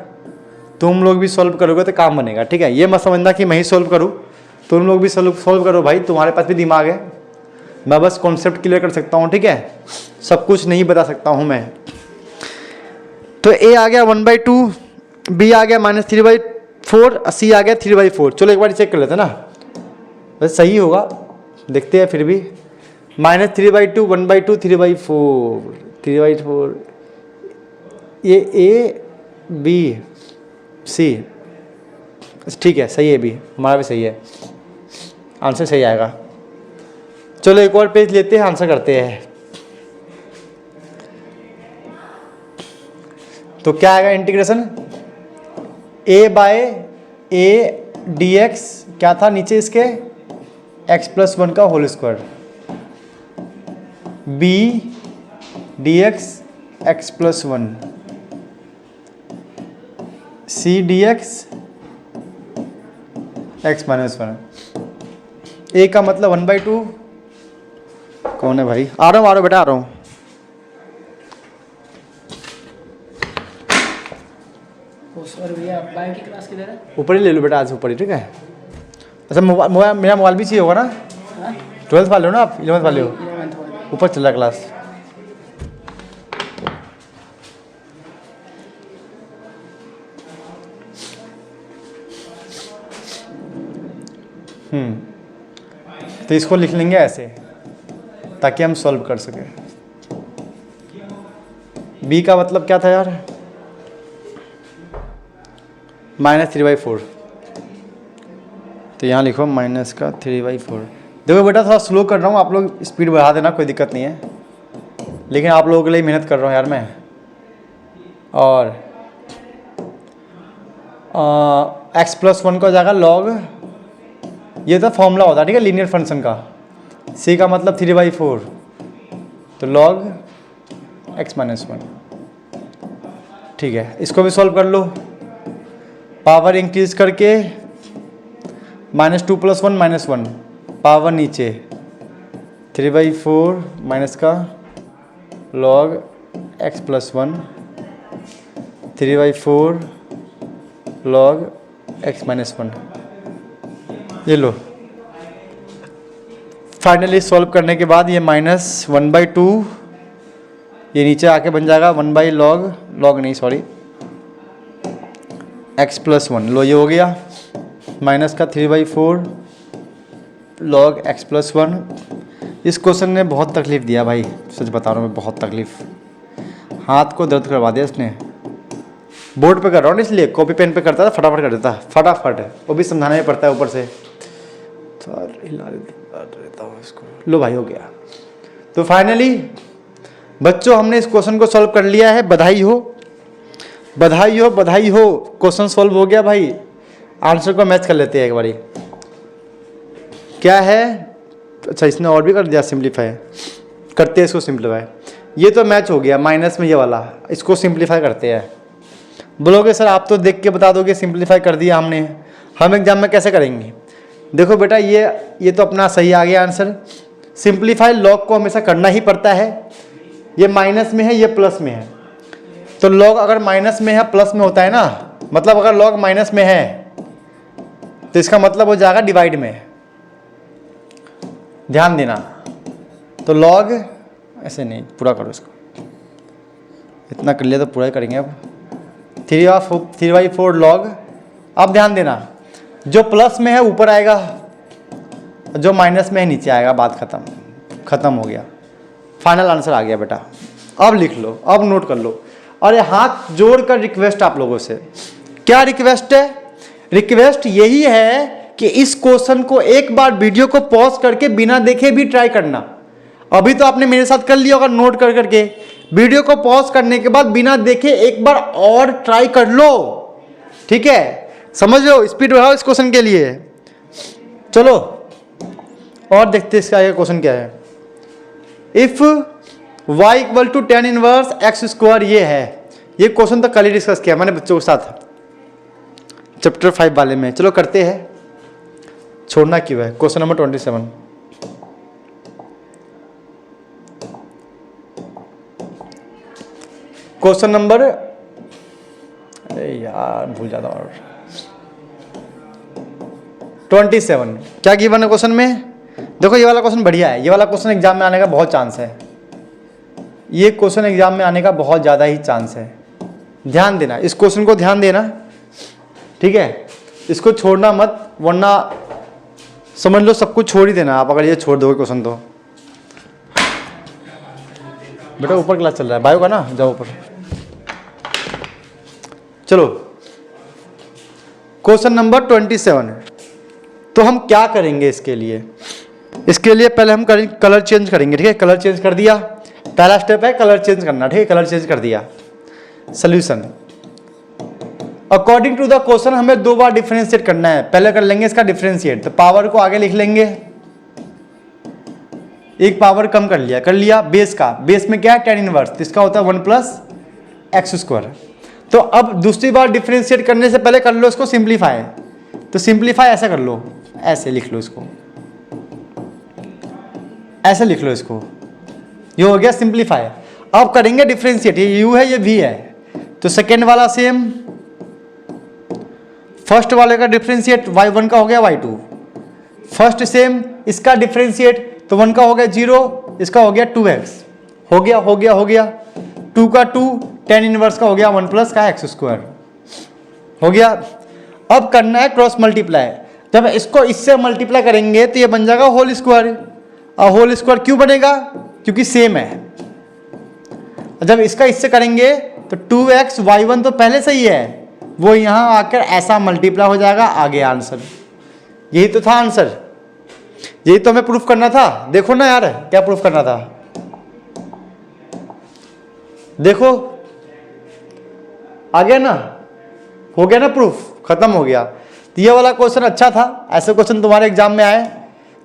तुम लोग भी सॉल्व करोगे तो काम बनेगा, ठीक है। ये मत समझना कि मैं ही सॉल्व करूँ, तुम लोग भी सॉल्व करो भाई, तुम्हारे पास भी दिमाग है। मैं बस कॉन्सेप्ट क्लियर कर सकता हूँ, ठीक है, सब कुछ नहीं बता सकता हूँ मैं। तो ए आ गया 1/2, बी आ गया -3/4, सी आ गया 3/4। चलो एक बार चेक कर लेते हैं ना, बस सही होगा, देखते हैं फिर भी। -3/2 1/2 3/4 ये ए बी सी, ठीक है, सही है, बी हमारा भी सही है, आंसर सही आएगा। चलो एक और पेज लेते हैं, आंसर करते हैं। तो क्या आएगा, integration a by A d x, क्या था नीचे इसके x+1 का whole square, b d x x+1, c d x x-1, a का मतलब 1/2, कौन है भाई, आ रहा हूँ बेटा, आ रहा हूँ। बायो की क्लास किधर है? ऊपर ही ले लो बेटा, आज ऊपर ही, ठीक है। अच्छा मोबाइल, मेरा मोबाइल भी चाहिए होगा ना, 12th वाले हो ना आप, 11th वाले हो, ऊपर चल रहा क्लास। तो इसको लिख लेंगे ऐसे ताकि हम सॉल्व कर सकें। बी का मतलब क्या था यार, -3/4, तो यहाँ लिखो माइनस का 3/4। देखो बेटा थोड़ा स्लो कर रहा हूँ, आप लोग स्पीड बढ़ा देना, कोई दिक्कत नहीं है, लेकिन आप लोगों के लिए मेहनत कर रहा हूँ यार मैं। और x+1 का हो जाएगा लॉग, ये तो फॉर्मूला होता है, ठीक है, लीनियर फंक्शन का। c का मतलब 3/4, तो log x-1, ठीक है। इसको भी सॉल्व कर लो, पावर इंक्रीज करके -2 + 1 -1, पावर नीचे 3/4 माइनस का log x+1 3/4 log x-1, ये लो। फाइनली सॉल्व करने के बाद ये -1/2 ये नीचे आके बन जाएगा 1/log नहीं सॉरी x+1, लो ये हो गया, माइनस का 3/4 log x+1। इस क्वेश्चन ने बहुत तकलीफ दिया भाई, सच बता रहा हूँ मैं, बहुत तकलीफ, हाथ को दर्द करवा दिया इसने। बोर्ड पे कर रहा हूँ इसलिए, कॉपी पेन पे करता था फटाफट कर देता, फटाफट, वो भी समझाना ही पड़ता है ऊपर से, तो हिला देता हूँ इसको। लो भाई हो गया। तो फाइनली बच्चों हमने इस क्वेश्चन को सॉल्व कर लिया है, बधाई हो बधाई हो बधाई हो, क्वेश्चन सॉल्व हो गया भाई। आंसर को मैच कर लेते हैं एक बारी, क्या है, अच्छा इसने और भी कर दिया सिंप्लीफाई, करते हैं इसको सिंप्लीफाई। ये तो मैच हो गया, माइनस में ये वाला, इसको सिंप्लीफाई करते हैं। बोलोगे सर आप तो देख के बता दोगे, सिंप्लीफाई कर दिया हमने, हम एग्जाम में कैसे करेंगे। देखो बेटा ये तो अपना सही आ गया आंसर। सिंप्लीफाई लॉग को हमेशा करना ही पड़ता है, ये माइनस में है ये प्लस में है, तो लॉग अगर माइनस में है प्लस में होता है ना, मतलब अगर लॉग माइनस में है तो इसका मतलब हो जाएगा डिवाइड में, ध्यान देना। तो लॉग ऐसे नहीं, पूरा करो इसको, इतना कर लिया तो पूरा ही करेंगे। अब 3/4 लॉग, अब ध्यान देना, जो प्लस में है ऊपर आएगा, जो माइनस में है नीचे आएगा, बात खत्म हो गया, फाइनल आंसर आ गया बेटा। अब लिख लो, अब नोट कर लो। और ये हाथ जोड़कर रिक्वेस्ट आप लोगों से, क्या रिक्वेस्ट है, रिक्वेस्ट यही है कि इस क्वेश्चन को एक बार वीडियो को पॉज करके बिना देखे भी ट्राई करना। अभी तो आपने मेरे साथ कर लिया होगा नोट कर करके, वीडियो को पॉज करने के बाद बिना देखे एक बार और ट्राई कर लो, ठीक है? समझ लो, स्पीड बढ़ाओ इस क्वेश्चन के लिए। चलो और देखते हैं इसका आगे क्वेश्चन क्या है। If y equal to tan inverse x square, ये है, ये क्वेश्चन तो कल ही डिस्कस किया मैंने बच्चों के साथ चैप्टर 5 वाले में। चलो करते हैं, छोड़ना क्यों है। क्वेश्चन नंबर 27, क्वेश्चन नंबर, अरे यार भूल जाता हूँ, 27 क्या गिवन है क्वेश्चन में? देखो ये वाला क्वेश्चन बढ़िया है, ये वाला क्वेश्चन एग्जाम में आने का बहुत चांस है, ये क्वेश्चन एग्जाम में आने का बहुत ज़्यादा ही चांस है। ध्यान देना, इस क्वेश्चन को ध्यान देना, ठीक है? इसको छोड़ना मत, वरना समझ लो सब कुछ छोड़ ही देना आप अगर ये छोड़ दोगे क्वेश्चन तो। बेटा ऊपर क्लास चल रहा है बायो का ना, जाओ ऊपर। चलो क्वेश्चन नंबर 27, तो हम क्या करेंगे इसके लिए? इसके लिए पहले हम कलर चेंज करेंगे, ठीक है? कलर चेंज कर दिया, पहला स्टेप है कलर चेंज करना, ठीक है? कलर चेंज कर दिया। Solution according to the question हमें 2 बार डिफरेंशिएट करना है। पहले कर लेंगे इसका डिफरेंशिएट, तो पावर को आगे लिख लेंगे, एक पावर कम कर लिया बेस का। बेस में क्या है? tan इनवर्स, तो इसका होता है 1 प्लस एक्स स्क्वायर। तो अब दूसरी बार डिफरेंशिएट करने से पहले कर लो इसको सिंप्लीफाई, तो सिंप्लीफाई ऐसे कर लो, ऐसे लिख लो इसको, ऐसे लिख लो इसको, ये हो गया सिंप्लीफाई। अब करेंगे डिफरेंशिएट, ये u है ये v है, तो सेकेंड वाला सेम, फर्स्ट वाले का डिफरेंशिएट y1 का हो गया y2, फर्स्ट सेम, इसका डिफरेंशिएट तो 1 का हो गया 0, इसका हो गया 2x, हो गया 2 का 2, tan इनवर्स का हो गया 1 प्लस का एक्स स्क्वायर, हो गया। अब करना है क्रॉस मल्टीप्लाई, जब इसको इससे मल्टीप्लाई करेंगे तो ये बन जाएगा होल स्क्वायर। और होल स्क्वायर क्यों बनेगा? क्योंकि सेम है। जब इसका इससे करेंगे तो 2x y1 तो पहले से ही है, वो यहाँ आकर ऐसा मल्टीप्लाई हो जाएगा, आगे आंसर। यही तो था आंसर, यही तो हमें प्रूफ करना था। देखो ना यार क्या प्रूफ करना था, देखो आ गया ना, हो गया ना प्रूफ, खत्म हो गया। तो ये वाला क्वेश्चन अच्छा था, ऐसे क्वेश्चन तुम्हारे एग्जाम में आए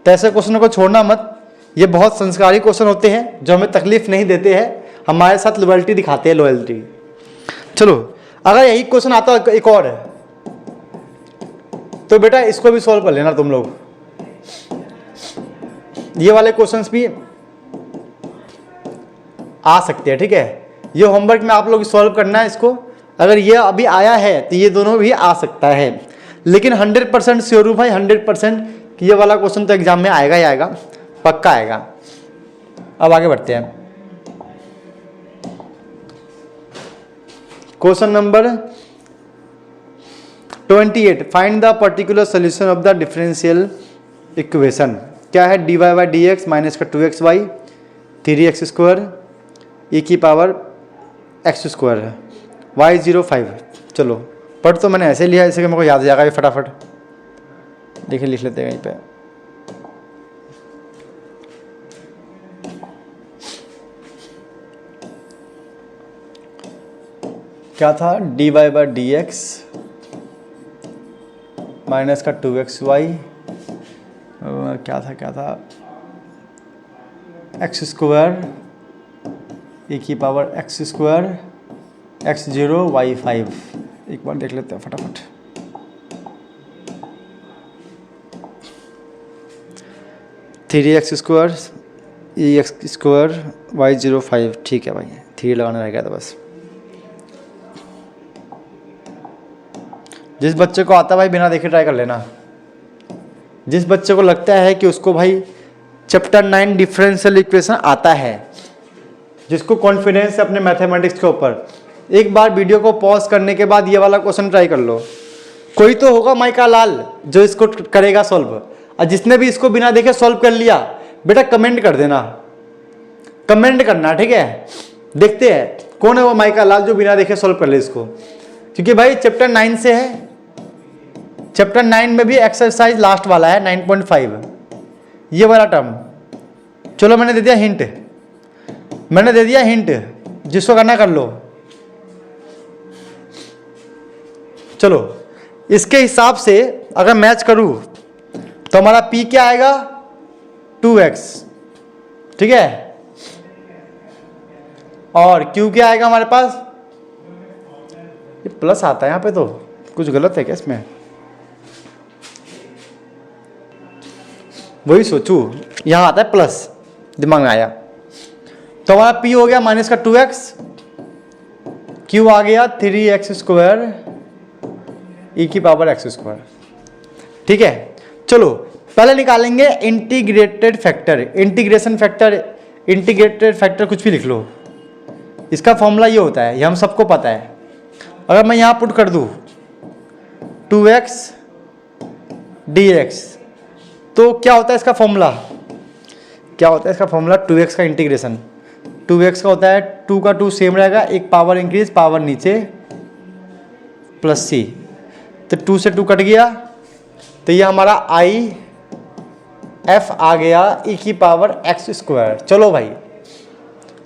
तो ऐसे क्वेश्चनों को छोड़ना मत। ये बहुत संस्कारी क्वेश्चन होते हैं जो हमें तकलीफ नहीं देते हैं, हमारे साथ लॉयल्टी दिखाते हैं, लॉयल्टी। चलो अगर यही क्वेश्चन आता है एक और तो बेटा इसको भी सॉल्व कर लेना तुम लोग। ये वाले क्वेश्चंस भी आ सकते हैं, ठीक है? ये होमवर्क में आप लोग सॉल्व करना है इसको। अगर ये अभी आया है तो ये दोनों भी आ सकता है, लेकिन 100% श्योर हूँ भाई, 100% कि ये वाला क्वेश्चन तो एग्जाम में आएगा ही आएगा, पक्का आएगा। अब आगे बढ़ते हैं, question number 28, find the particular solution of the differential equation. क्या है? dy by d x minus का 2xy 3x स्क्वायर e की पावर x स्क्वायर है y05। चलो पढ़ तो मैंने ऐसे लिया, इसे मेरे को याद आ जाएगा ये फटाफट। देखिए लिख लेते हैं यहीं पे, क्या था? dy by d x minus का 2xy, क्या था एक्स स्क्वायर e की power x square x0 y5। एक बार देख लेते हैं फटाफट, थ्री एक्स स्क्वायर ई एक्स स्क्वायर y05। ठीक है भाई, 3 लगाना रह गया था बस। जिस बच्चे को आता भाई बिना देखे ट्राई कर लेना। जिस बच्चे को लगता है कि उसको भाई चैप्टर 9 डिफरेंशियल इक्वेशन आता है, जिसको कॉन्फिडेंस है अपने मैथमेटिक्स के ऊपर, एक बार वीडियो को पॉज करने के बाद ये वाला क्वेश्चन ट्राई कर लो। कोई तो होगा माइका लाल जो इसको करेगा सॉल्व, और जिसने भी इसको बिना देखे सॉल्व कर लिया बेटा कमेंट कर देना, कमेंट करना, ठीक है? देखते हैं कौन है वो माइका लाल जो बिना देखे सॉल्व कर ले इसको, क्योंकि भाई चैप्टर 9 से है। चैप्टर 9 में भी एक्सरसाइज लास्ट वाला है 9.5, ये वाला टर्म। चलो मैंने दे दिया हिंट, जिसको करना कर लो। चलो इसके हिसाब से अगर मैच करूं तो हमारा p क्या आएगा 2x, ठीक है, और q क्या आएगा हमारे पास, ये प्लस आता है यहाँ पे, तो कुछ गलत है क्या इसमें, वही सोचूं, यहाँ आता है प्लस, दिमाग में आया। तो हमारा p हो गया माइनस का 2x, q आ गया 3x² e की पावर x², ठीक है। चलो पहले निकालेंगे integrated factor, integration factor, integrated factor कुछ भी लिख लो, इसका फॉर्मूला ये होता है, ये हम सबको पता है। अगर मैं यहाँ पुट कर दूँ 2x dx, तो क्या होता है इसका फॉर्मूला, क्या होता है इसका फॉर्मूला, 2x का इंटीग्रेशन, 2x का होता है 2 का 2 सेम रहेगा, एक पावर इंक्रीज पावर नीचे प्लस c, तो 2 से 2 कट गया, तो ये हमारा आई एफ आ गया e की पावर x²। चलो भाई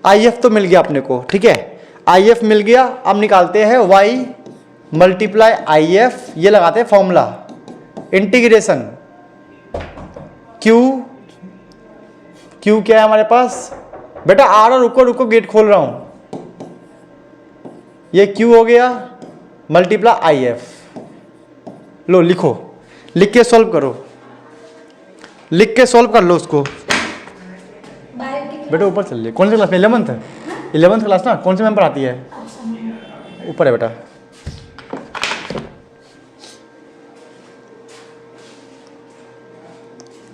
आई एफ तो मिल गया अपने को, ठीक है, आई एफ मिल गया। अब निकालते हैं y मल्टीप्लाई आई एफ, ये लगाते हैं फॉर्मूला इंटीग्रेशन q, q क्या है हमारे पास बेटा, आ रहा, रुको रुको गेट खोल रहा हूं, ये q हो गया मल्टीप्लाई आई एफ, लो लिखो, लिख के सॉल्व करो, लिख के सॉल्व कर लो उसको। बेटा ऊपर चल कौन सी क्लास में, 11th क्लास ना, कौन सी मैम पढ़ाती है, ऊपर है बेटा।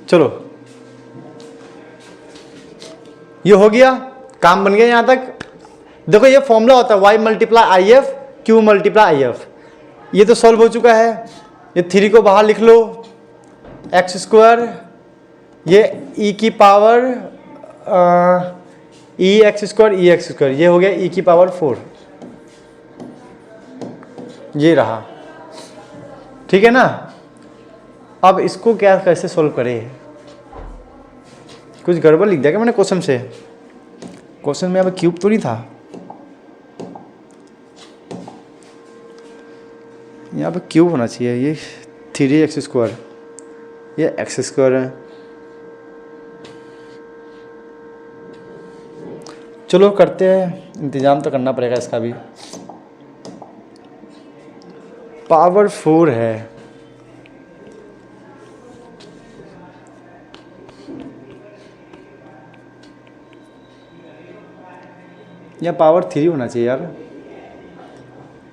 चलो ये हो गया, काम बन गया यहां तक। देखो ये फॉर्मूला होता है y multiply I F, q multiply I F, ये तो सॉल्व हो चुका है। ये 3 को बाहर लिख लो, x², ये e की पावर x², ये हो गया e की पावर 4, ये रहा, ठीक है ना। अब इसको क्या कैसे सॉल्व करें, कुछ गड़बड़ लिख दिया क्या मैंने क्वेश्चन से, क्वेश्चन में अब क्यूब तो नहीं था, यहाँ पे क्यूब होना चाहिए, ये 3x², ये x² है। चलो करते हैं, इंतज़ाम तो करना पड़ेगा इसका भी, पावर 4 है, या पावर 3 होना चाहिए यार,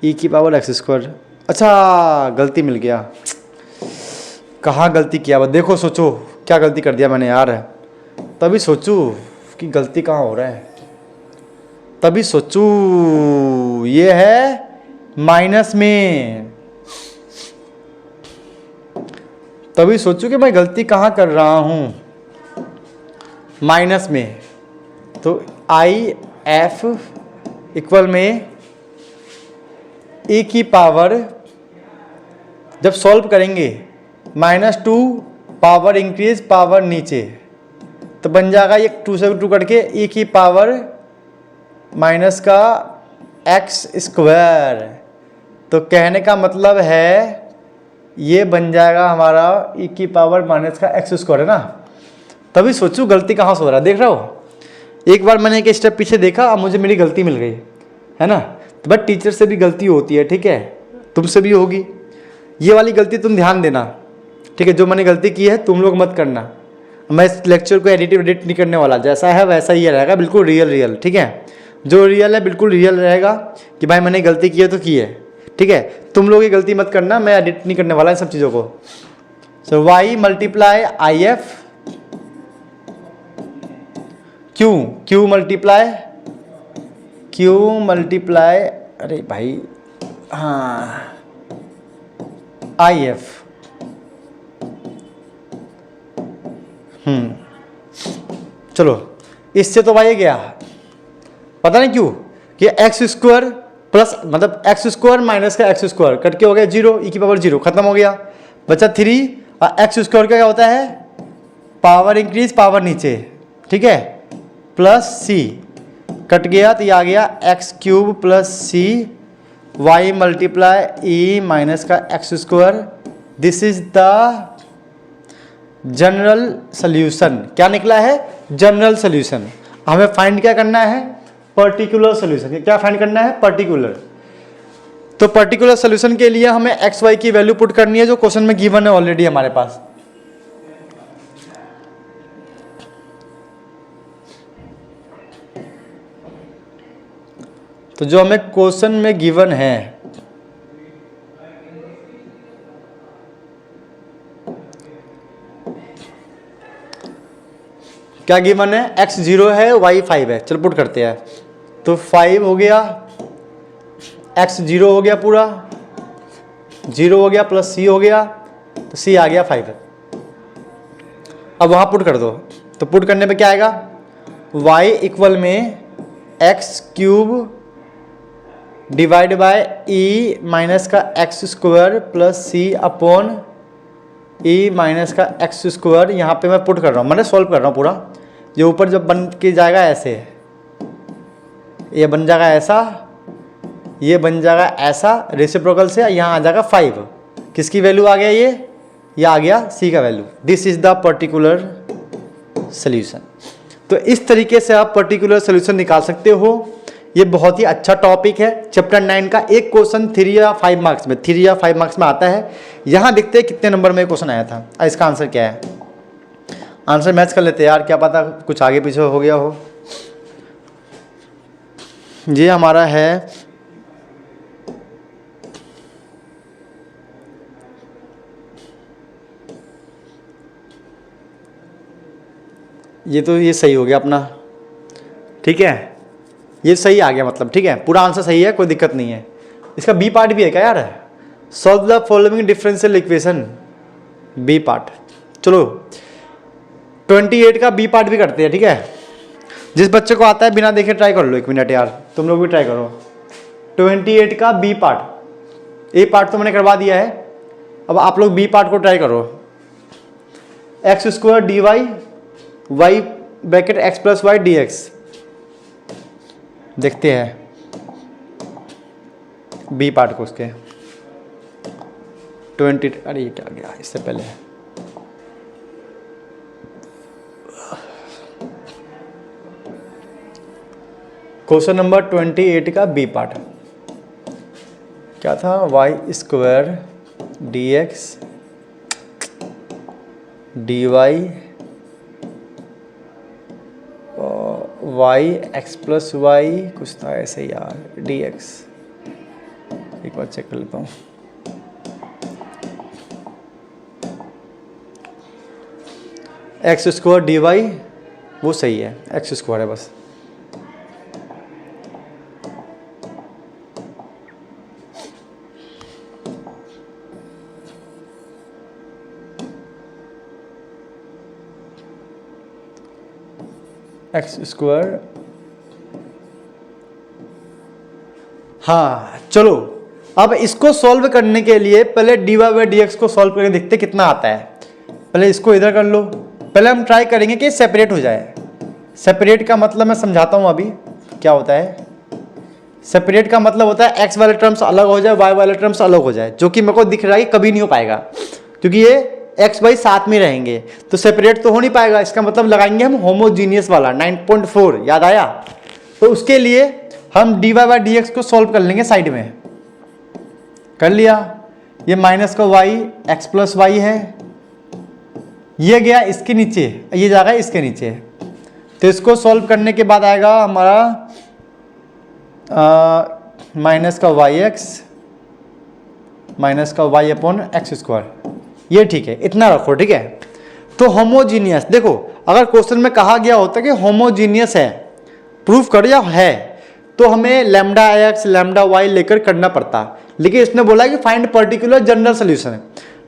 e की पावर x²। अच्छा गलती मिल गया, कहाँ गलती किया, बस देखो सोचो क्या गलती कर दिया मैंने यार, तभी सोचूं कि गलती कहाँ हो रहा है, तभी सोचूं ये है माइनस में, तभी सोचूं कि मैं गलती कहाँ कर रहा हूँ, माइनस में। तो आई एफ इक्वल में e की पावर, जब सॉल्व करेंगे -2 पावर इंक्रीज पावर नीचे, तो बन जाएगा ये 2 से 2 करके e की पावर माइनस का x²। तो कहने का मतलब है ये बन जाएगा हमारा e की पावर माइनस का x² है ना। तभी सोचूं गलती कहाँ से हो रहा है, देख रहा हो, एक बार मैंने एक स्टेप पीछे देखा, अब मुझे मेरी गलती मिल गई है ना। तो बट टीचर से भी गलती होती है, ठीक है, तुमसे भी होगी, ये वाली गलती तुम ध्यान देना, ठीक है, जो मैंने गलती की है तुम लोग मत करना। मैं इस लेक्चर को एडिट नहीं करने वाला, जैसा है वैसा ही रहेगा, बिल्कुल रियल, ठीक है, जो रियल है बिल्कुल रियल रहेगा कि भाई मैंने गलती की है तो की है, ठीक है। तुम लोग ये गलती मत करना, मैं एडिट नहीं करने वाला इन सब चीज़ों को। सो y multiply I F, Q multiply अरे भाई हाँ आई एफ, चलो इससे तो भाई गया, पता नहीं क्यों कि x² प्लस मतलब x² माइनस का x² कट के हो गया 0, e की पावर 0 खत्म हो गया, बचा 3, और x² का क्या होता है पावर इंक्रीज पावर नीचे, ठीक है, प्लस c, कट गया तो ये आ गया एक्स क्यूब प्लस सी वाई मल्टीप्लाई ई माइनस का x square. This is the general solution. क्या निकला है? General solution. हमें फाइंड क्या करना है? Particular solution. क्या फाइंड करना है? पर्टिकुलर। तो पर्टिकुलर सोल्यूशन के लिए हमें एक्स वाई की वैल्यू पुट करनी है जो क्वेश्चन में गिवन है ऑलरेडी हमारे पास। तो जो हमें क्वेश्चन में गिवन है क्या गिवन है? x 0 है, y 5 है। चल पुट करते हैं। तो 5 हो गया, x 0 हो गया, पूरा 0 हो गया, प्लस c हो गया, तो c आ गया 5। अब वहाँ पुट कर दो। तो पुट करने पे क्या आएगा? y इक्वल में x cube divide by e minus का एक्स स्क्वायर प्लस सी अपॉन e माइनस का एक्स स्क्वायर। यहाँ पे मैं पुट कर रहा हूँ, मैंने सॉल्व कर रहा हूँ पूरा। ये ऊपर जब बन के जाएगा ऐसे, ये बन जाएगा ऐसा, ये बन जाएगा ऐसा रेसिप्रोकल से, यहाँ आ जाएगा 5। किसकी वैल्यू आ गया? ये आ गया c का value. This is the particular solution. तो इस तरीके से आप पर्टिकुलर सोल्यूशन निकाल सकते हो। ये बहुत ही अच्छा टॉपिक है। चैप्टर 9 का एक क्वेश्चन 3 या 5 मार्क्स में, 3 या 5 मार्क्स में आता है। यहाँ देखते हैं कितने नंबर में क्वेश्चन आया था। इसका आंसर क्या है? आंसर मैच कर लेते हैं यार, क्या पता कुछ आगे पीछे हो गया हो। ये हमारा है ये सही हो गया अपना, ठीक है, ये सही आ गया मतलब, ठीक है, पूरा आंसर सही है, कोई दिक्कत नहीं है। इसका बी पार्ट भी है क्या यार? Solve the following differential equation, B part. चलो 28 का बी पार्ट भी करते हैं, ठीक है। जिस बच्चे को आता है बिना देखे ट्राई कर लो, 1 मिनट यार, तुम लोग भी ट्राई करो। 28 का बी पार्ट, ए पार्ट तो मैंने करवा दिया है, अब आप लोग बी पार्ट को ट्राई करो। X square d y, y bracket x plus y d x. देखते हैं बी पार्ट को उसके 20। अरे ये क्या गया इससे पहले? क्वेश्चन नंबर 28 का बी पार्ट क्या था? Y square d x d y y x plus y, कुछ था ऐसे यार, डी एक्स। एक बार चेक कर लेता हूँ। एक्स स्क्वायर डी वाई वो सही है, एक्स स्क्वायर है बस। एक्स स्क्वायर, हाँ चलो अब इसको सॉल्व करने के लिए पहले d y by d x को सॉल्व करके देखते कितना आता है। पहले इसको इधर कर लो। पहले हम ट्राई करेंगे कि सेपरेट हो जाए। सेपरेट का मतलब मैं समझाता हूँ अभी क्या होता है। सेपरेट का मतलब होता है एक्स वाले टर्म्स अलग हो जाए, वाई वाले टर्म्स अलग हो जाए, जो कि मेरे को दिख रहा है कि कभी नहीं हो पाएगा क्योंकि ये एक्स वाई साथ में रहेंगे, तो सेपरेट तो हो नहीं पाएगा। इसका मतलब लगाएंगे हम होमोजीनियस वाला 9.4, याद आया? तो उसके लिए हम d y by d x को सॉल्व कर लेंगे, साइड में कर लिया। ये माइनस का वाई एक्स प्लस वाई है, ये गया इसके नीचे, ये जाएगा इसके नीचे। तो इसको सॉल्व करने के बाद आएगा हमारा माइनस का वाई एक्स माइनस का वाई अपॉन एक्स स्क्वायर, ये ठीक है, इतना रखो, ठीक है। तो होमोजीनियस, देखो अगर क्वेश्चन में कहा गया होता कि होमोजीनियस है, प्रूफ कर या है, तो हमें लैम्डा एक्स लैम्डा वाई लेकर करना पड़ता, लेकिन इसने बोला कि फाइंड पर्टिकुलर जनरल सोल्यूशन है।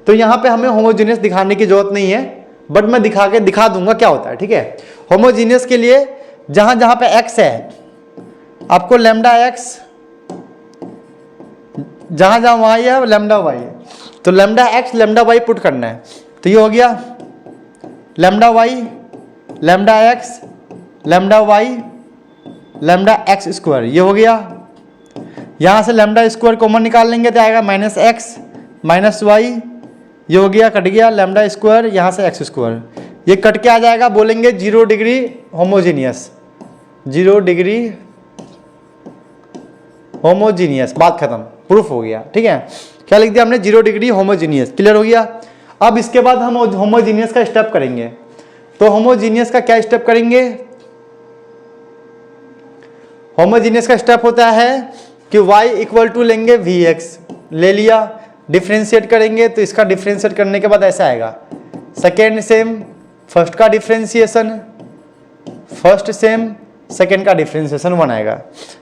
तो यहाँ पे हमें होमोजीनियस दिखाने की जरूरत नहीं है, बट मैं दिखा दूंगा क्या होता है, ठीक है। होमोजीनियस के लिए जहां जहां पे एक्स है आपको लैम्डा एक्स, जहां जहां वाई है लैम्डा वाई है, तो lambda x lambda y put करना है। तो ये हो गया lambda y lambda x lambda y lambda x square, ये हो गया। यहाँ से लैम्डा स्क्वायर कॉमन निकाल लेंगे तो आएगा माइनस एक्स माइनस वाई, ये हो गया, कट गया लैम्डा स्क्वायर, यहाँ से एक्स स्क्वायर, ये कट के आ जाएगा, बोलेंगे 0 डिग्री होमोजीनियस, 0 डिग्री होमोजीनियस, बात खत्म, प्रूफ हो गया। ठीक है, क्या लिख दिया हमने, 0 डिग्री होमोजीनियस, क्लियर हो गया। अब इसके बाद हम होमोजीनियस का स्टेप करेंगे। तो होमोजीनियस का क्या स्टेप करेंगे, होमोजीनियस का स्टेप होता है कि y इक्वल टू लेंगे vx, ले लिया, डिफ्रेंशिएट करेंगे तो इसका डिफ्रेंशिएट करने के बाद ऐसा आएगा, सेकेंड सेम फर्स्ट का डिफ्रेंशिएशन, फर्स्ट सेम सेकेंड का डिफ्रेंशिएशन 1 आएगा।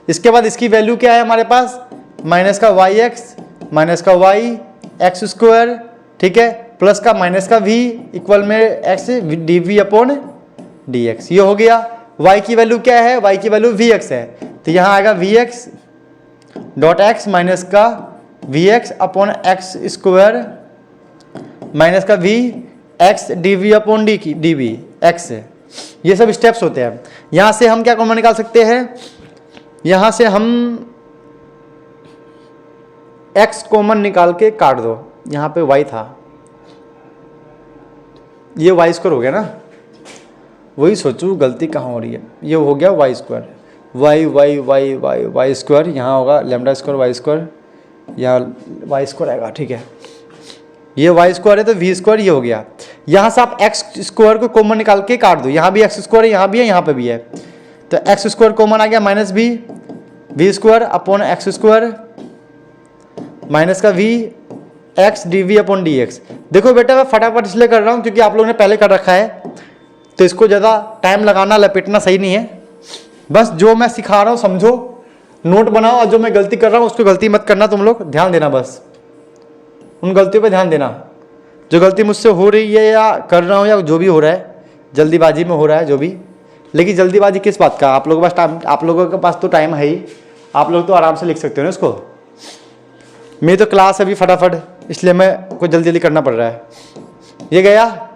इसके बाद इसकी वैल्यू क्या है हमारे पास, माइनस का वाई एक्स माइनस का वाई एक्स स्क्वायर, ठीक है, प्लस का माइनस का v इक्वल में x d v upon d x, ये हो गया। y की वैल्यू क्या है, y की वैल्यू vx है, तो यहाँ आएगा vx डॉट एक्स माइनस का vx upon x square minus का v x d v upon d v x, ये सब स्टेप्स होते हैं। यहाँ से हम क्या कॉमन निकाल सकते हैं, यहाँ से हम x कॉमन निकाल के काट दो, यहाँ पे y था, ये वाई स्क्वायर हो गया ना, वही सोचूं गलती कहाँ हो रही है, ये हो गया y square, y y y y y square, यहाँ होगा लैम्डा स्क्वायर वाई स्क्वायर, यहाँ वाई स्क्वायर आएगा, ठीक है, ये वाई स्क्वायर है तो वी स्क्वायर, ये हो गया। यहाँ से आप एक्स स्क्वायर को कॉमन निकाल के काट दो, यहाँ भी एक्स स्क्वायर है, यहाँ भी है, यहाँ पे भी है, तो एक्स स्क्वायर कॉमन आ गया, minus v square upon x square minus का v x d v upon d x. देखो बेटा मैं फटाफट इसलिए कर रहा हूँ क्योंकि आप लोगों ने पहले कर रखा है, तो इसको ज़्यादा टाइम लगाना लपेटना सही नहीं है। बस जो मैं सिखा रहा हूँ समझो, नोट बनाओ, और जो मैं गलती कर रहा हूँ उसको गलती मत करना, तुम लोग ध्यान देना, बस उन गलतियों पे ध्यान देना। जो गलती मुझसे हो रही है या कर रहा हूँ या जो भी हो रहा है, जल्दीबाजी में हो रहा है जो भी, लेकिन जल्दीबाजी किस बात का, आप लोगों के पास टाइम, आप लोगों के पास तो टाइम है ही, आप लोग तो आराम से लिख सकते हो ना इसको। मेरी तो क्लास अभी फटाफट, इसलिए मैं को जल्दी जल्दी करना पड़ रहा है। ये गया,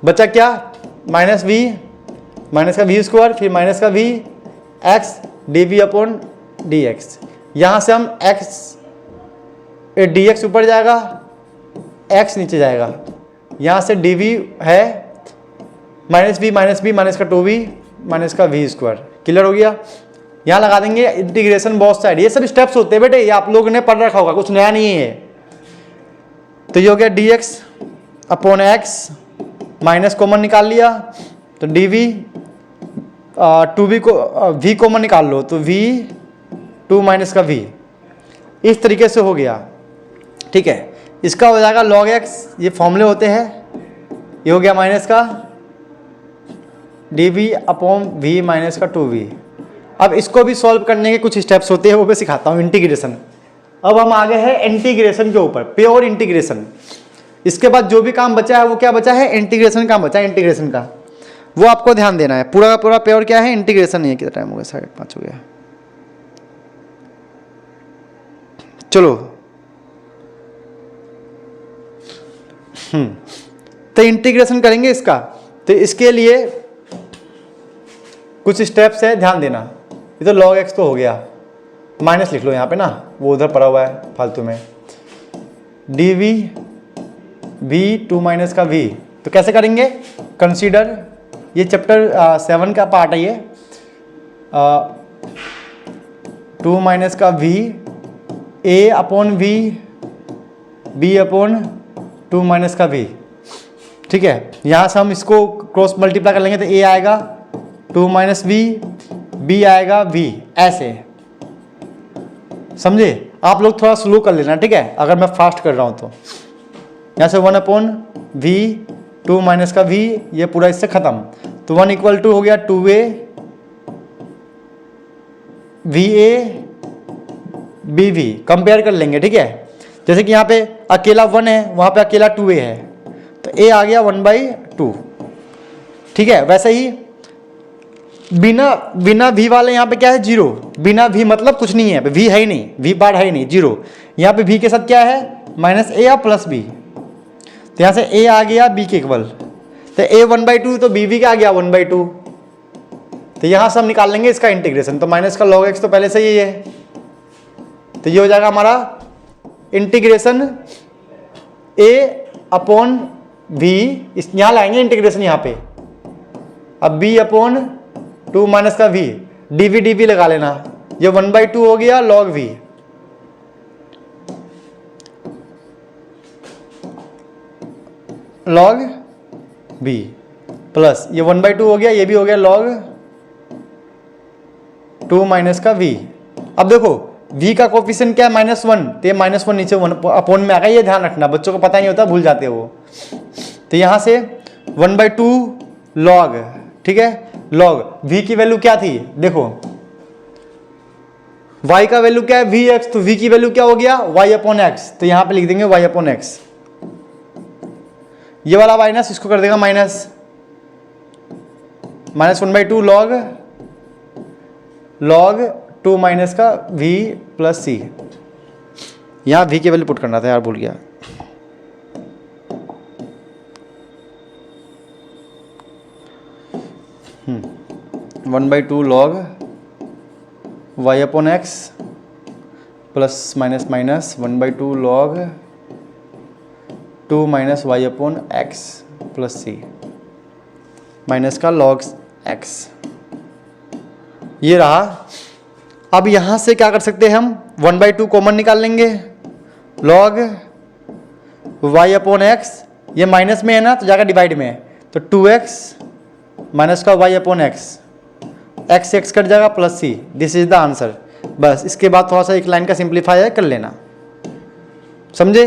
बचा क्या, माइनस का वी स्क्वायर, फिर माइनस का v x d v upon d x. यहाँ से हम एक्स डी एक्स ऊपर जाएगा, एक्स नीचे जाएगा, यहाँ से डी वी है माइनस बी माइनस का 2v माइनस का वी स्क्वायर, क्लियर हो गया। यहाँ लगा देंगे इंटीग्रेशन बोथ साइड, ये सब स्टेप्स होते हैं बेटे, ये आप लोगों ने पढ़ रखा होगा, कुछ नया नहीं है। तो ये हो गया D x upon x, minus common निकाल लिया तो डी वी, 2v को v कॉमन निकाल लो तो v 2 माइनस का v, इस तरीके से हो गया, ठीक है। इसका हो जाएगा log x, ये फॉर्मूले होते हैं, ये हो गया माइनस का d v upon v minus का 2v। अब इसको भी सॉल्व करने के कुछ स्टेप्स होते हैं, वो मैं सिखाता हूँ, इंटीग्रेशन। अब हम आ गए हैं इंटीग्रेशन के ऊपर, प्योर इंटीग्रेशन। इसके बाद जो भी काम बचा है वो क्या बचा है, इंटीग्रेशन का बचा है, इंटीग्रेशन का, वो आपको ध्यान देना है। पूरा का पूरा प्योर क्या है, इंटीग्रेशन नहीं है। कितना टाइम हो गया, 5:30 हो गया। चलो तो इंटीग्रेशन करेंगे इसका, तो इसके लिए कुछ स्टेप्स है, ध्यान देना। ये तो log x तो हो गया, माइनस लिख लो यहाँ पे ना, वो उधर पड़ा हुआ है फालतू में, डी वी v 2 माइनस का v। तो कैसे करेंगे, कंसीडर, ये चैप्टर 7 का पार्ट है, ये 2 माइनस का v a upon v b upon 2 minus का v, ठीक है। यहाँ से हम इसको क्रॉस मल्टीप्लाई कर लेंगे तो a आएगा 2 माइनस v, b आएगा v, ऐसे समझे। आप लोग थोड़ा स्लो कर लेना, ठीक है, अगर मैं फास्ट कर रहा हूँ तो। यहाँ से 1 अपॉन v 2 माइनस का v, ये पूरा इससे खत्म, तो 1 इक्वल टू हो गया 2a va bv, कंपेयर कर लेंगे, ठीक है। जैसे कि यहाँ पे अकेला 1 है, वहाँ पे अकेला 2a है, तो a आ गया 1/2, ठीक है। वैसे ही बिना v वाले यहाँ पे क्या है, 0, बिना v मतलब कुछ नहीं है, v है ही नहीं, v बार है ही नहीं, 0। यहाँ पे v के साथ क्या है, माइनस a या प्लस b, तो यहाँ से a आ गया b के इक्वल, तो a 1/2 तो b भी क्या आ गया 1/2, तो यहाँ से हम निकाल लेंगे इसका इंटीग्रेशन। तो माइनस का log x तो पहले से ही है, तो ये हो जाएगा हमारा इंटीग्रेशन a अपॉन v, इस यहाँ लाएंगे इंटीग्रेशन यहाँ पे। अब b अपॉन 2 माइनस का v, dv dv लगा लेना, ये 1/2 हो गया log v। log v plus ये 1/2 हो गया, ये भी हो गया log 2 माइनस का v। अब देखो v का कोफिशिएंट क्या है -1, तो ये -1 नीचे 1 अपॉन में आ गया, ये ध्यान रखना, बच्चों को पता नहीं होता, भूल जाते हैं वो। तो यहां से 1/2 log, ठीक है, log v की वैल्यू क्या थी, देखो y का वैल्यू क्या है vx, तो v की वैल्यू क्या हो गया y अपॉन x, तो यहां पे लिख देंगे y अपॉन x। ये वाला माइनस इसको कर देगा माइनस, -1/2 log 2 माइनस का v प्लस c। यहां v की वैल्यू पुट करना था यार, भूल गया। हम्म 1/2 log y upon x plus minus minus 1/2 log 2 minus y upon x plus c minus का log x, ये रहा। अब यहां से क्या कर सकते हैं हम, 1/2 कॉमन निकाल लेंगे, log y अपॉन x, ये माइनस में है ना तो जाकर डिवाइड में है, तो 2x माइनस का y upon x, x x cut जाएगा plus c, this is the answer. बस इसके बाद थोड़ा सा एक लाइन का सिंप्लीफाई कर लेना, समझे,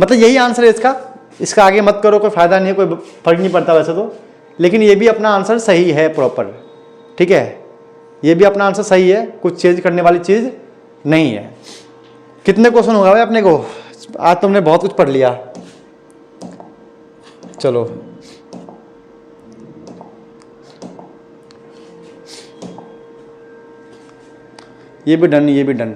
मतलब यही आंसर है इसका। इसका आगे मत करो, कोई फायदा नहीं है, कोई फर्क नहीं पड़ता वैसे तो, लेकिन ये भी अपना आंसर सही है प्रॉपर, ठीक है, ये भी अपना आंसर सही है, कुछ चेंज करने वाली चीज नहीं है। कितने क्वेश्चन होगा भाई अपने को, आज तुमने बहुत कुछ पढ़ लिया। चलो ये भी डन, ये भी डन।